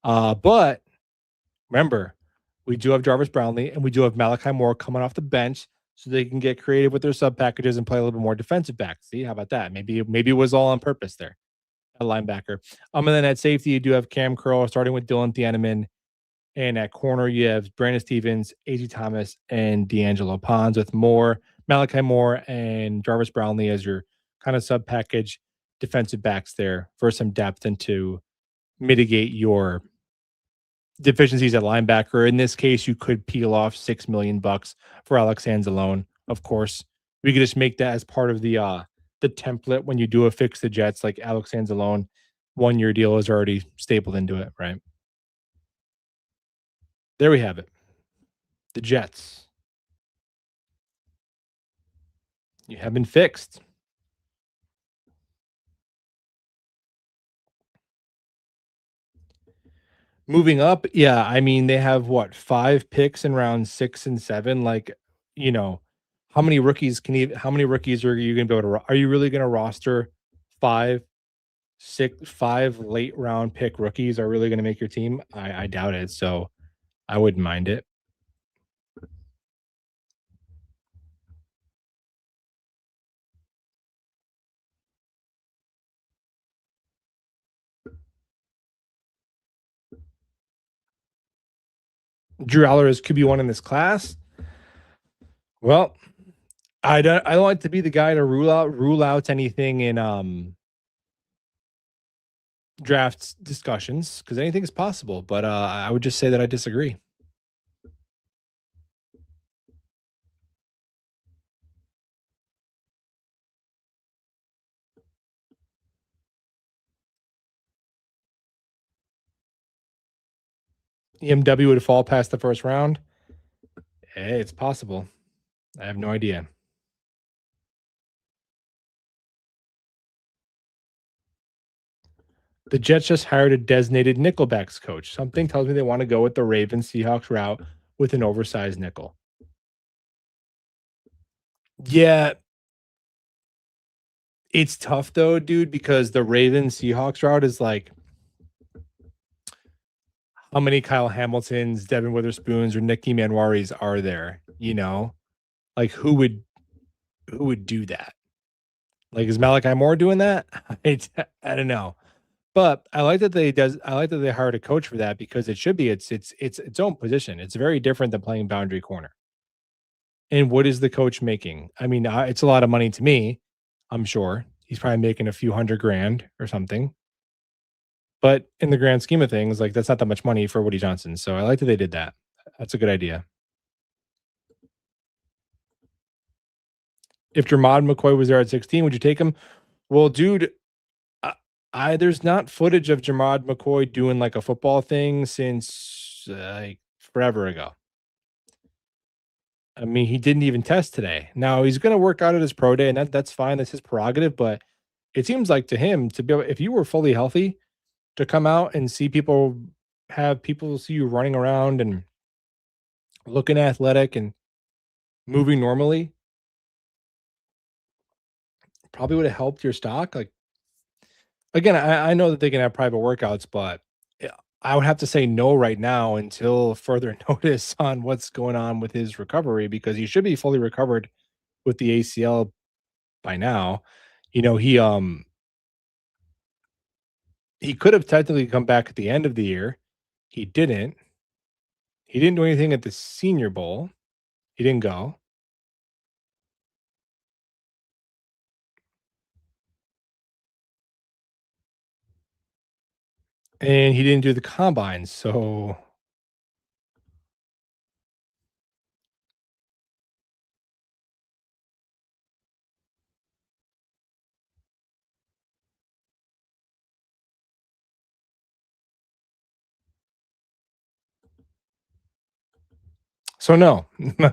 But remember, we do have Jarvis Brownlee and we do have Malachi Moore coming off the bench, so they can get creative with their sub packages and play a little bit more defensive back. See, how about that? Maybe it was all on purpose there. A linebacker. And then at safety, you do have Cam Curl starting with Dylan Thieneman. And at corner, you have Brandon Stevens, A.J. Thomas, and D'Angelo Pons with Malachi Moore, and Jarvis Brownlee as your kind of sub package defensive backs there for some depth and to mitigate your deficiencies at linebacker. In this case, you could peel off $6 million for Alex Anzalone. Of course, we could just make that as part of the template when you do a fix the Jets, like Alex Anzalone, 1 year deal is already stapled into it, right? There we have it. The Jets. You have been fixed. Moving up, yeah, I mean, they have what, 5 picks in round 6 and 7, like, you know, how many rookies are you gonna be able to are you really gonna roster 5, 5 late round pick rookies are really gonna make your team? I doubt it, so I wouldn't mind it. Drew Aller is QB1 in this class. Well, I don't like to be the guy to rule out anything in draft discussions because anything is possible. But I would just say that I disagree. EMW would fall past the first round. Hey, it's possible. I have no idea. The Jets just hired a designated nickelbacks coach. Something tells me they want to go with the Ravens Seahawks route with an oversized nickel. Yeah, it's tough though, dude, because the Ravens Seahawks route is like how many Kyle Hamiltons, Devin Witherspoons, or Nicky Manwaris are there? You know, like who would do that? Like, is Malachi Moore doing that? I don't know. But I like that they hired a coach for that because it should be its own position. It's very different than playing boundary corner. And what is the coach making? I mean, it's a lot of money to me. I'm sure he's probably making a few hundred grand or something. But in the grand scheme of things, like that's not that much money for Woody Johnson. So I like that they did that. That's a good idea. If Jermod McCoy was there at 16, would you take him? Well, dude, I, there's not footage of Jermod McCoy doing like a football thing since like forever ago. I mean, he didn't even test today. Now he's going to work out at his pro day, and that's fine. That's his prerogative. But it seems like to him to be able, if you were fully healthy, to come out and see people have people see you running around and looking athletic and moving normally, probably would have helped your stock. Like again, I know that they can have private workouts, but yeah, I would have to say no right now until further notice on what's going on with his recovery because he should be fully recovered with the ACL by now. You know, he could have technically come back at the end of the year. He didn't. He didn't do anything at the Senior Bowl. He didn't go, and he didn't do the combine. So no.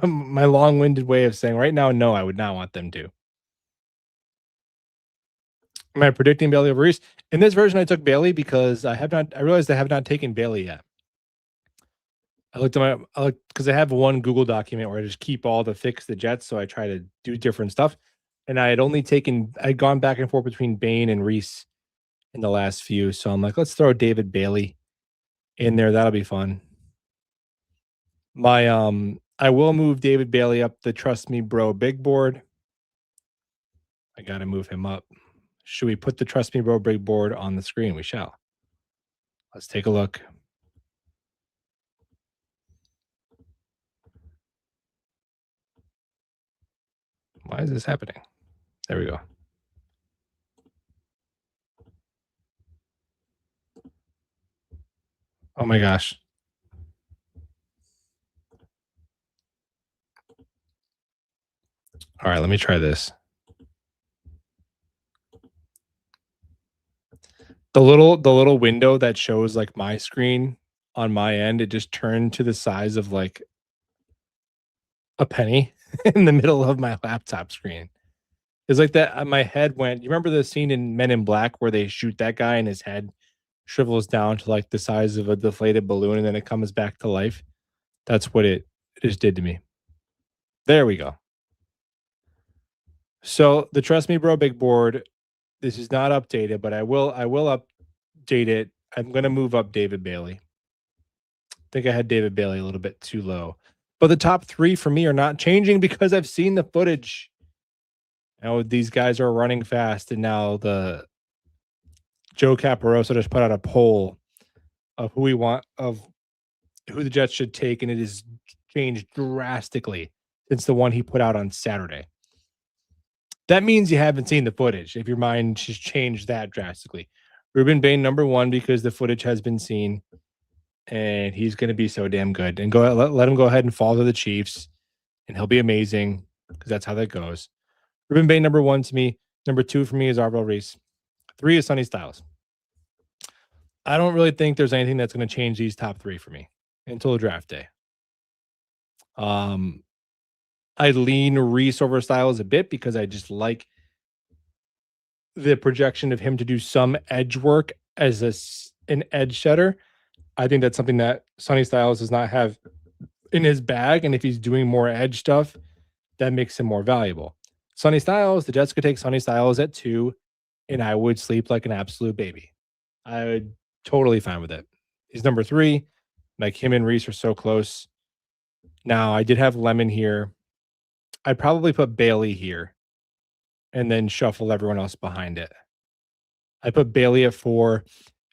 My long-winded way of saying right now, no, I would not want them to. Am I predicting Bailey over Reese? In this version, I took Bailey because I realized I have not taken Bailey yet. I looked because I have one Google document where I just keep all the fix the Jets, so I try to do different stuff. And I'd gone back and forth between Bain and Reese in the last few. So I'm like, let's throw David Bailey in there. That'll be fun. I will move David Bailey up the Trust Me Bro big board. I gotta move him up. Should we put the Trust Me Bro big board on the screen? We shall. Let's take a look. Why is this happening? There we go. Oh my gosh. All right, let me try this. The little window that shows like my screen on my end, it just turned to the size of like a penny in the middle of my laptop screen. It's like that. My head went. You remember the scene in Men in Black where they shoot that guy and his head shrivels down to like the size of a deflated balloon and then it comes back to life? That's what it just did to me. There we go. So the Trust Me Bro big board, this is not updated, but I will update it. I'm gonna move up David Bailey. I think I had David Bailey a little bit too low. But the top three for me are not changing because I've seen the footage. These guys are running fast, and now the Joe Caporoso just put out a poll of who the Jets should take, and it has changed drastically since the one he put out on Saturday. That means you haven't seen the footage if your mind has changed that drastically. Ruben Bain, number one, because the footage has been seen, and he's going to be so damn good. And let him go ahead and fall to the Chiefs, and he'll be amazing because that's how that goes. Ruben Bain, number one to me. Number two for me is Arvell Reese. Three is Sonny Styles. I don't really think there's anything that's going to change these top three for me until the draft day. I lean Reese over Styles a bit because I just like the projection of him to do some edge work as an edge setter. I think that's something that Sonny Styles does not have in his bag, and if he's doing more edge stuff, that makes him more valuable. Sonny Styles, the Jets could take Sonny Styles at 2, and I would sleep like an absolute baby. I would totally fine with it. He's number 3. Like, him and Reese are so close. Now, I did have Lemon here. I'd probably put Bailey here and then shuffle everyone else behind it. I put Bailey at 4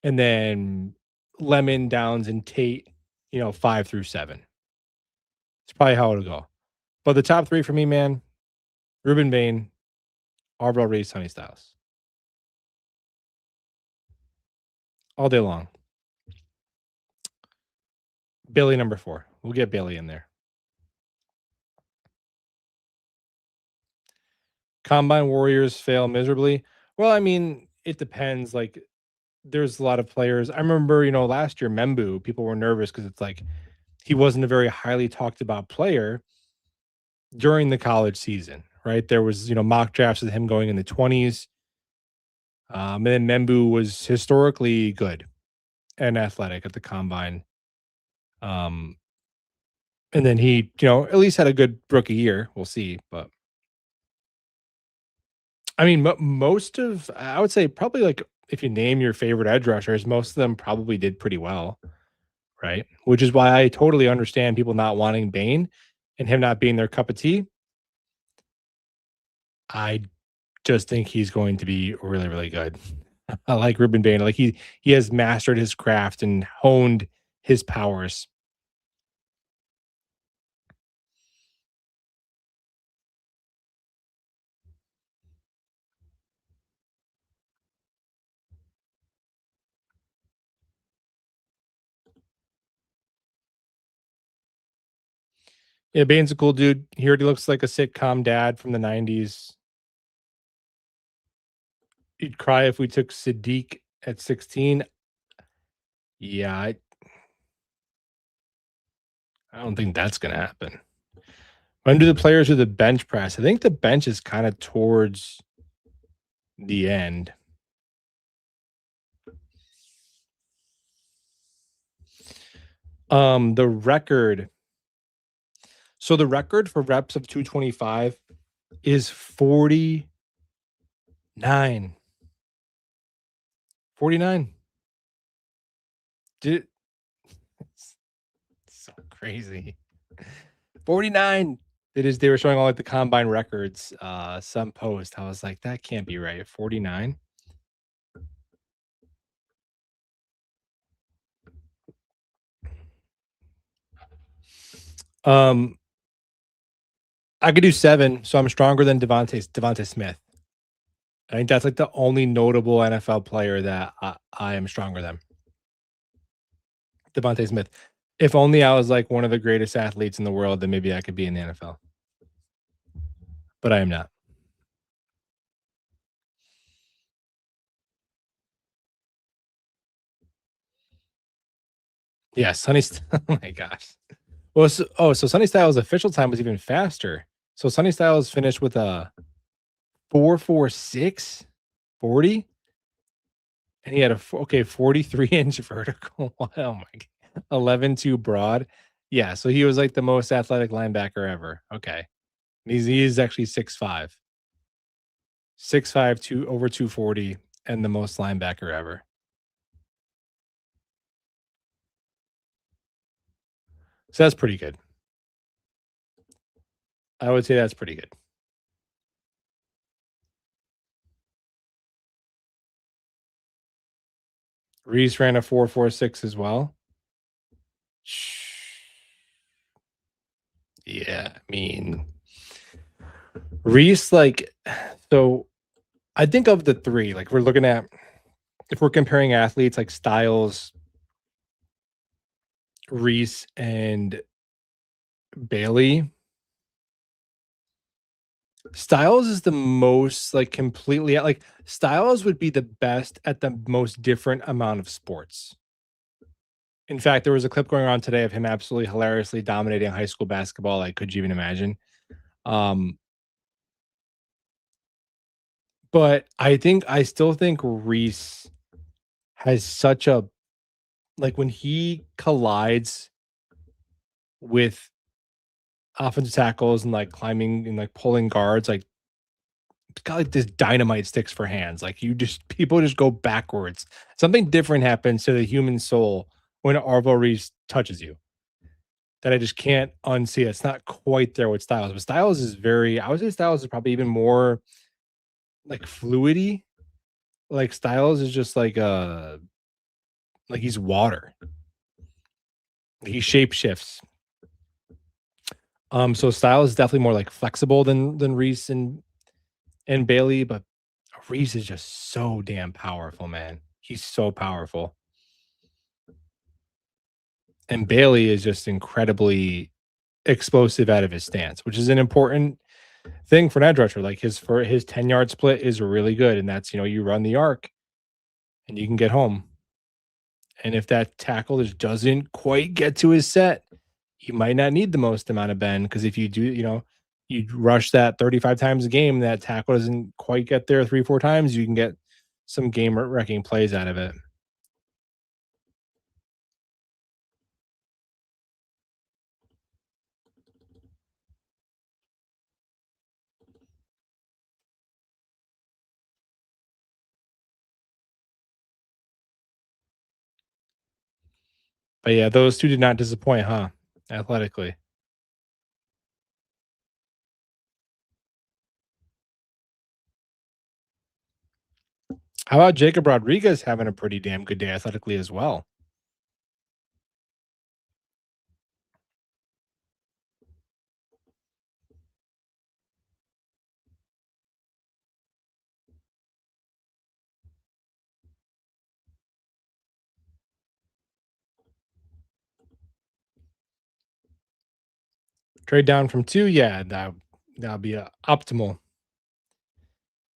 and then Lemon, Downs, and Tate, 5 through 7. It's probably how it'll go. But the top 3 for me, man, Ruben Bain, Arvell Reese, Sonny Styles. All day long. Bailey number 4. We'll get Bailey in there. Combine Warriors fail miserably. Well, I mean, it depends. Like, there's a lot of players. I remember, last year, Membu, people were nervous because it's like he wasn't a very highly talked about player during the college season, right? There was, mock drafts with him going in the 20s. And then Membu was historically good and athletic at the combine. And then he, at least had a good rookie year. We'll see. But I mean, I would say probably like if you name your favorite edge rushers, most of them probably did pretty well. Right. Which is why I totally understand people not wanting Bain and him not being their cup of tea. I just think he's going to be really, really good. I like Ruben Bain. Like he has mastered his craft and honed his powers. Yeah, Bain's a cool dude. He already looks like a sitcom dad from the 90s. You'd cry if we took Sadiq at 16. Yeah, I don't think that's gonna happen. When do the players do the bench press? I think the bench is kind of towards the end. The record. So the record for reps of 225 is 49. 49. Dude, it's so crazy. 49. They were showing all like the combine records, some post. I was like, that can't be right. 49. Um, I could do 7, so I'm stronger than Devontae Smith. I think that's like the only notable NFL player that I am stronger than. Devontae Smith. If only I was like one of the greatest athletes in the world, then maybe I could be in the NFL. But I am not. Yeah, oh my gosh. Well, so Sonny Styles' official time was even faster. So Sonny Styles finished with a 4.46 40, and he had a 43-inch vertical. Oh my god. 11.2 broad. Yeah, so he was like the most athletic linebacker ever. Okay. He's actually 6'5". 6'5", over 240, and the most linebacker ever. So that's pretty good. I would say that's pretty good. Reese ran a 4.46 as well. Yeah, I mean, Reese, like, so I think of the three, like, we're looking at, if we're comparing athletes like Styles, Reese, and Bailey, Styles is the most like completely like Styles would be the best at the most different amount of sports. In fact, there was a clip going around today of him absolutely hilariously dominating high school basketball. Like, could you even imagine? Um, but I still think Reese has such a like when he collides with offensive tackles and like climbing and like pulling guards, like it's got like this dynamite sticks for hands. Like you just people just go backwards. Something different happens to the human soul when Arvo Reese touches you that I just can't unsee. It's not quite there with Styles, but Styles is very. I would say Styles is probably even more like fluidy. Like Styles is just like he's water. He shape shifts. So Styles is definitely more like flexible than Reese and Bailey, but Reese is just so damn powerful, man. He's so powerful. And Bailey is just incredibly explosive out of his stance, which is an important thing for an edge rusher. Like his 10-yard split is really good. And that's, you run the arc and you can get home. And if that tackle just doesn't quite get to his set, you might not need the most amount of bend because if you do, you rush that 35 times a game, that tackle doesn't quite get there 3, 4 times, you can get some game wrecking plays out of it. But yeah, those two did not disappoint, huh? Athletically. How about Jacob Rodriguez having a pretty damn good day athletically as well? Trade down from 2? Yeah, that'd be, optimal.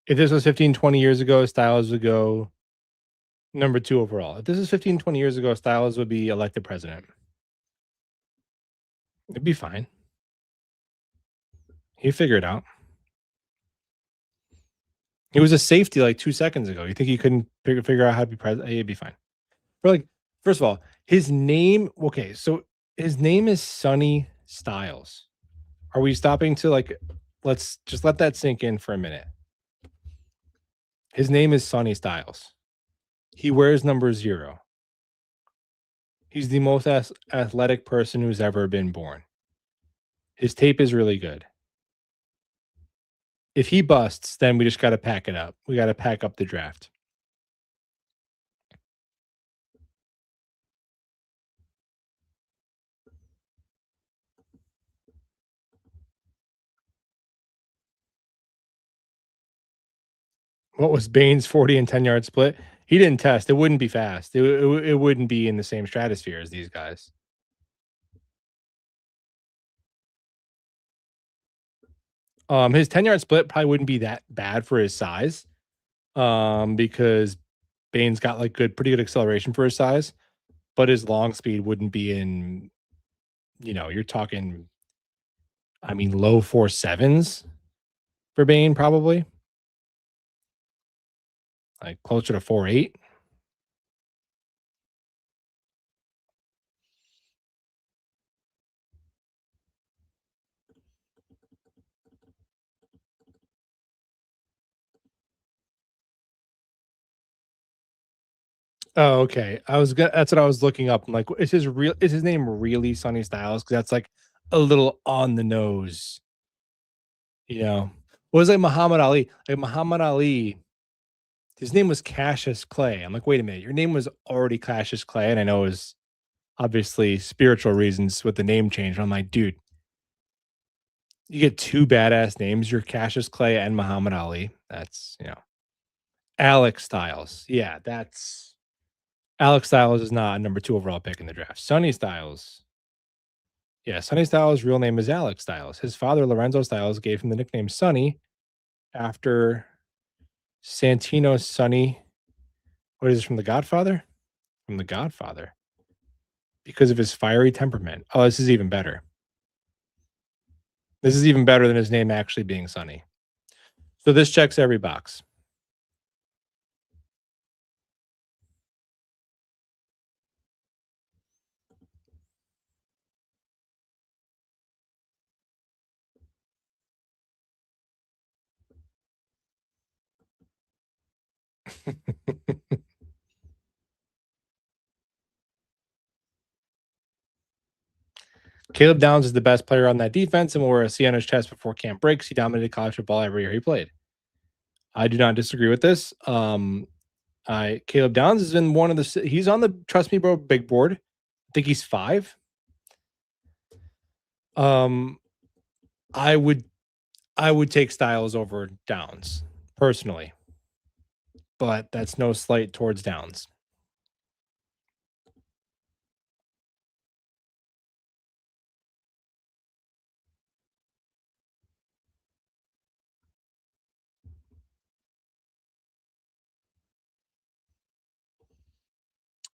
If this was 15, 20 years ago, Styles would go number 2 overall. If this is 15, 20 years ago, Styles would be elected president. It'd be fine. He'd figure it out. He was a safety like 2 seconds ago. You think he couldn't figure out how to be president? He'd be fine. But, like, first of all, his name okay, so his name is Sonny Styles. Are we stopping to, like let's just let that sink in for a minute. His name is Sonny Styles. He wears number 0. He's the most athletic person who's ever been born. His tape is really good. If he busts, then we just gotta pack it up. We gotta pack up the draft. What was Bane's 40 and 10-yard split? He didn't test. It wouldn't be fast. It wouldn't be in the same stratosphere as these guys. His 10-yard split probably wouldn't be that bad for his size, because Bane's got, like, pretty good acceleration for his size, but his long speed wouldn't be in you're talking, I mean, low 4.7s for Bane probably, like, closer to 4.8. Oh, okay. That's what I was looking up. I'm like, is his name really Sonny Styles? Because that's, like, a little on the nose, you know? Was like Muhammad Ali. Like, Muhammad Ali, his name was Cassius Clay. I'm like, "Wait a minute, your name was already Cassius Clay," and I know it was obviously spiritual reasons with the name change. I'm like, "Dude, you get 2 badass names. You're Cassius Clay and Muhammad Ali." Alex Styles. Yeah, that's Alex Styles is not a number 2 overall pick in the draft. Sonny Styles. Yeah, Sonny Styles' real name is Alex Styles. His father, Lorenzo Styles, gave him the nickname Sonny after Santino Sonny. What is this from The Godfather? From The Godfather. Because of his fiery temperament. Oh, this is even better. This is even better than his name actually being Sonny. So this checks every box. Caleb Downs is the best player on that defense and will wear a C on his chest before camp breaks. He dominated college football every year he played. I do not disagree with this. I Caleb Downs is in one of the he's on the trust me bro big board. I think he's 5. Um I would I would take Styles over Downs personally, but that's no slight towards Downs.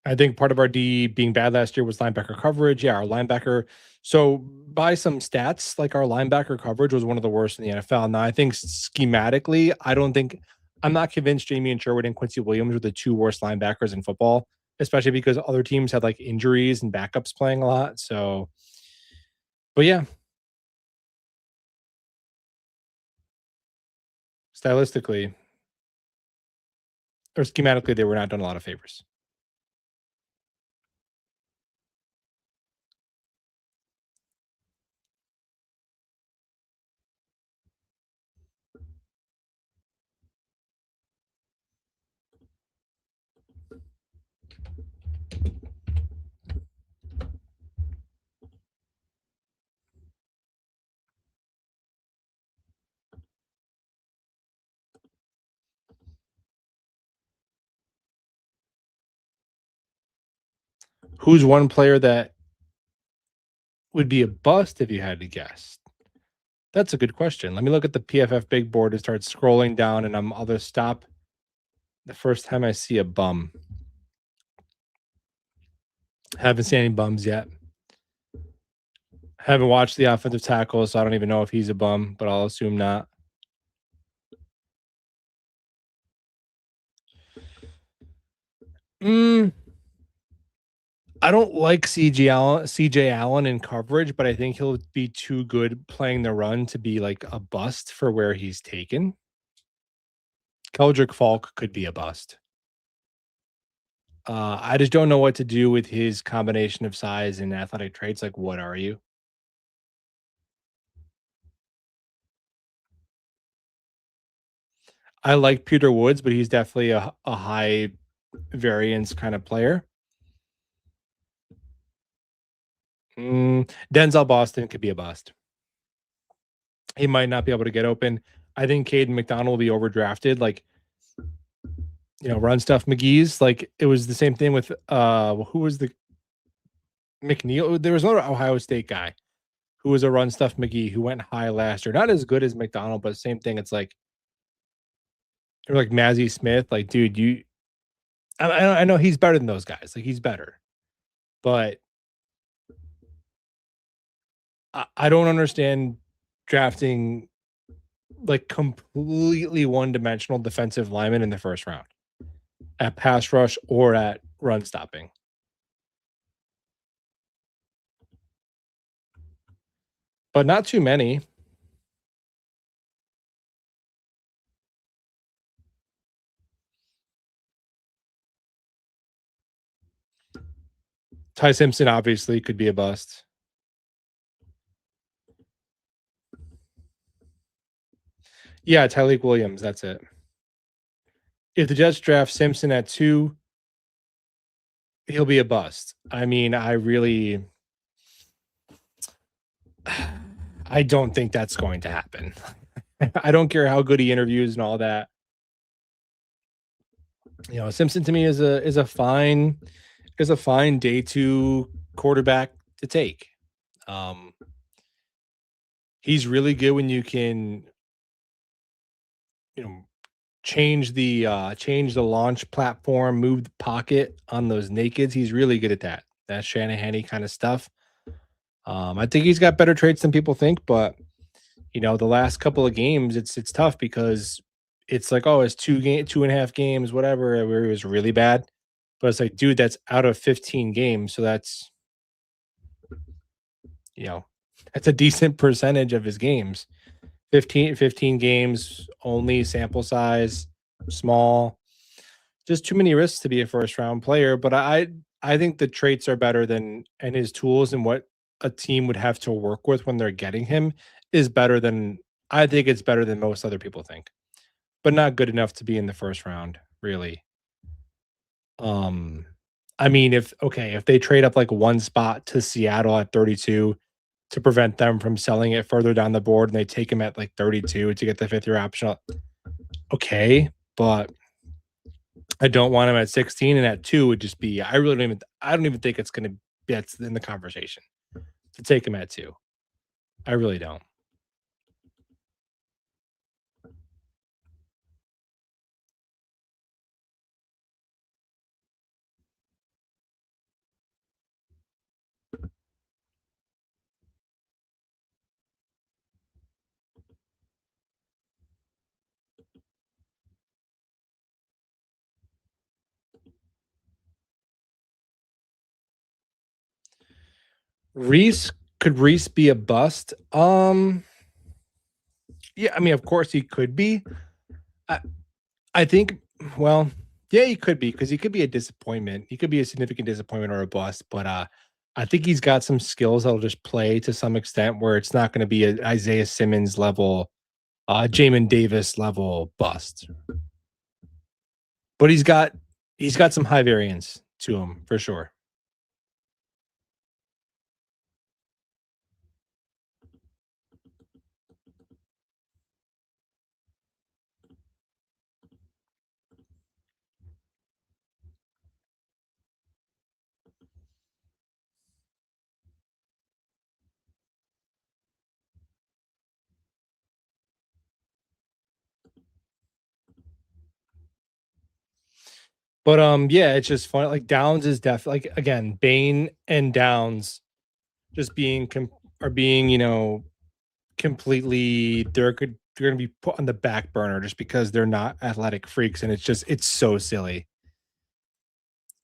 I think part of our D being bad last year was linebacker coverage. Yeah, our linebacker. So by some stats, like our linebacker coverage was one of the worst in the NFL. Now I think schematically, I'm not convinced Jamie and Sherwood and Quincy Williams were the 2 worst linebackers in football, especially because other teams had like injuries and backups playing a lot. So, but yeah, stylistically or schematically, they were not done a lot of favors. Who's one player that would be a bust if you had to guess? That's a good question. Let me look at the PFF big board and start scrolling down, and I'll just stop the first time I see a bum. Haven't seen any bums yet. Haven't watched the offensive tackle, so I don't even know if he's a bum, but I'll assume not. Mm, I don't like CJ Allen in coverage, but I think he'll be too good playing the run to be like a bust for where he's taken. Keldrick Falk could be a bust. I just don't know what to do with his combination of size and athletic traits. Like, what are you? I like Peter Woods, but he's definitely a high variance kind of player. Denzel Boston could be a bust. He might not be able to get open. I think Caden McDonald will be overdrafted. Like, run stuff McGee's. Like, it was the same thing with who was the McNeil? There was another Ohio State guy who was a run stuff McGee who went high last year. Not as good as McDonald, but same thing. It's like or like Mazzy Smith. Like, dude, I know he's better than those guys. Like, he's better, but I don't understand drafting like completely one dimensional defensive lineman in the first round at pass rush or at run stopping, but not too many. Ty Simpson obviously could be a bust. Yeah, Tyleik Williams. That's it. If the Jets draft Simpson at 2, he'll be a bust. I mean, I don't think that's going to happen. I don't care how good he interviews and all that. Simpson to me is a fine day 2 quarterback to take. Um, he's really good when you can, you know, change the launch platform, move the pocket on those nakeds. He's really good at that. That Shanahan-y kind of stuff. I think he's got better traits than people think, but the last couple of games, it's tough because it's like, oh, it's 2.5 games, whatever, where it was really bad. But it's like, dude, that's out of 15 games. So you know, that's a decent percentage of his games. 15 games only, sample size, small, just too many risks to be a first round player. But I think the traits are better than and his tools and what a team would have to work with when they're getting him is better than I think it's better than most other people think, but not good enough to be in the first round, really. Um, I mean, if they trade up like one spot to Seattle at 32 to prevent them from selling it further down the board and they take him at like 32 to get the fifth year option, okay, but I don't want him at 16 and at 2 would just be I don't even think it's gonna be that's in the conversation to take him at 2. I really don't. Reese could Reese be a bust? Yeah, I mean, of course he could be. I I think well, yeah, he could be because he could be a disappointment. He could be a significant disappointment or a bust, but I think he's got some skills that'll just play to some extent where it's not going to be a Isaiah Simmons level, Jamin Davis level bust. But he's got some high variance to him for sure. But yeah, it's just fun. Like Downs is definitely like again, Bane and Downs just being are being, completely they're gonna be put on the back burner just because they're not athletic freaks, and it's so silly.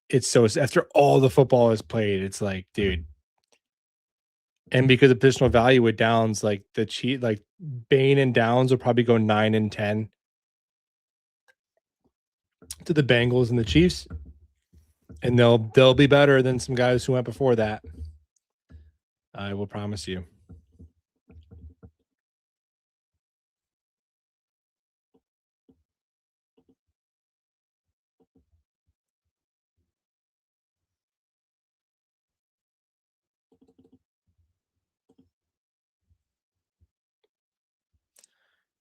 It's so after all the football is played, it's like, dude, and because of positional value with Downs, like the cheat, like Bane and Downs will probably go 9 and 10 to the Bengals and the Chiefs, and they'll be better than some guys who went before that. I will promise you.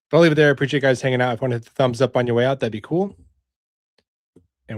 But I'll leave it there. I appreciate you guys hanging out. If you want to hit the thumbs up on your way out, that'd be cool.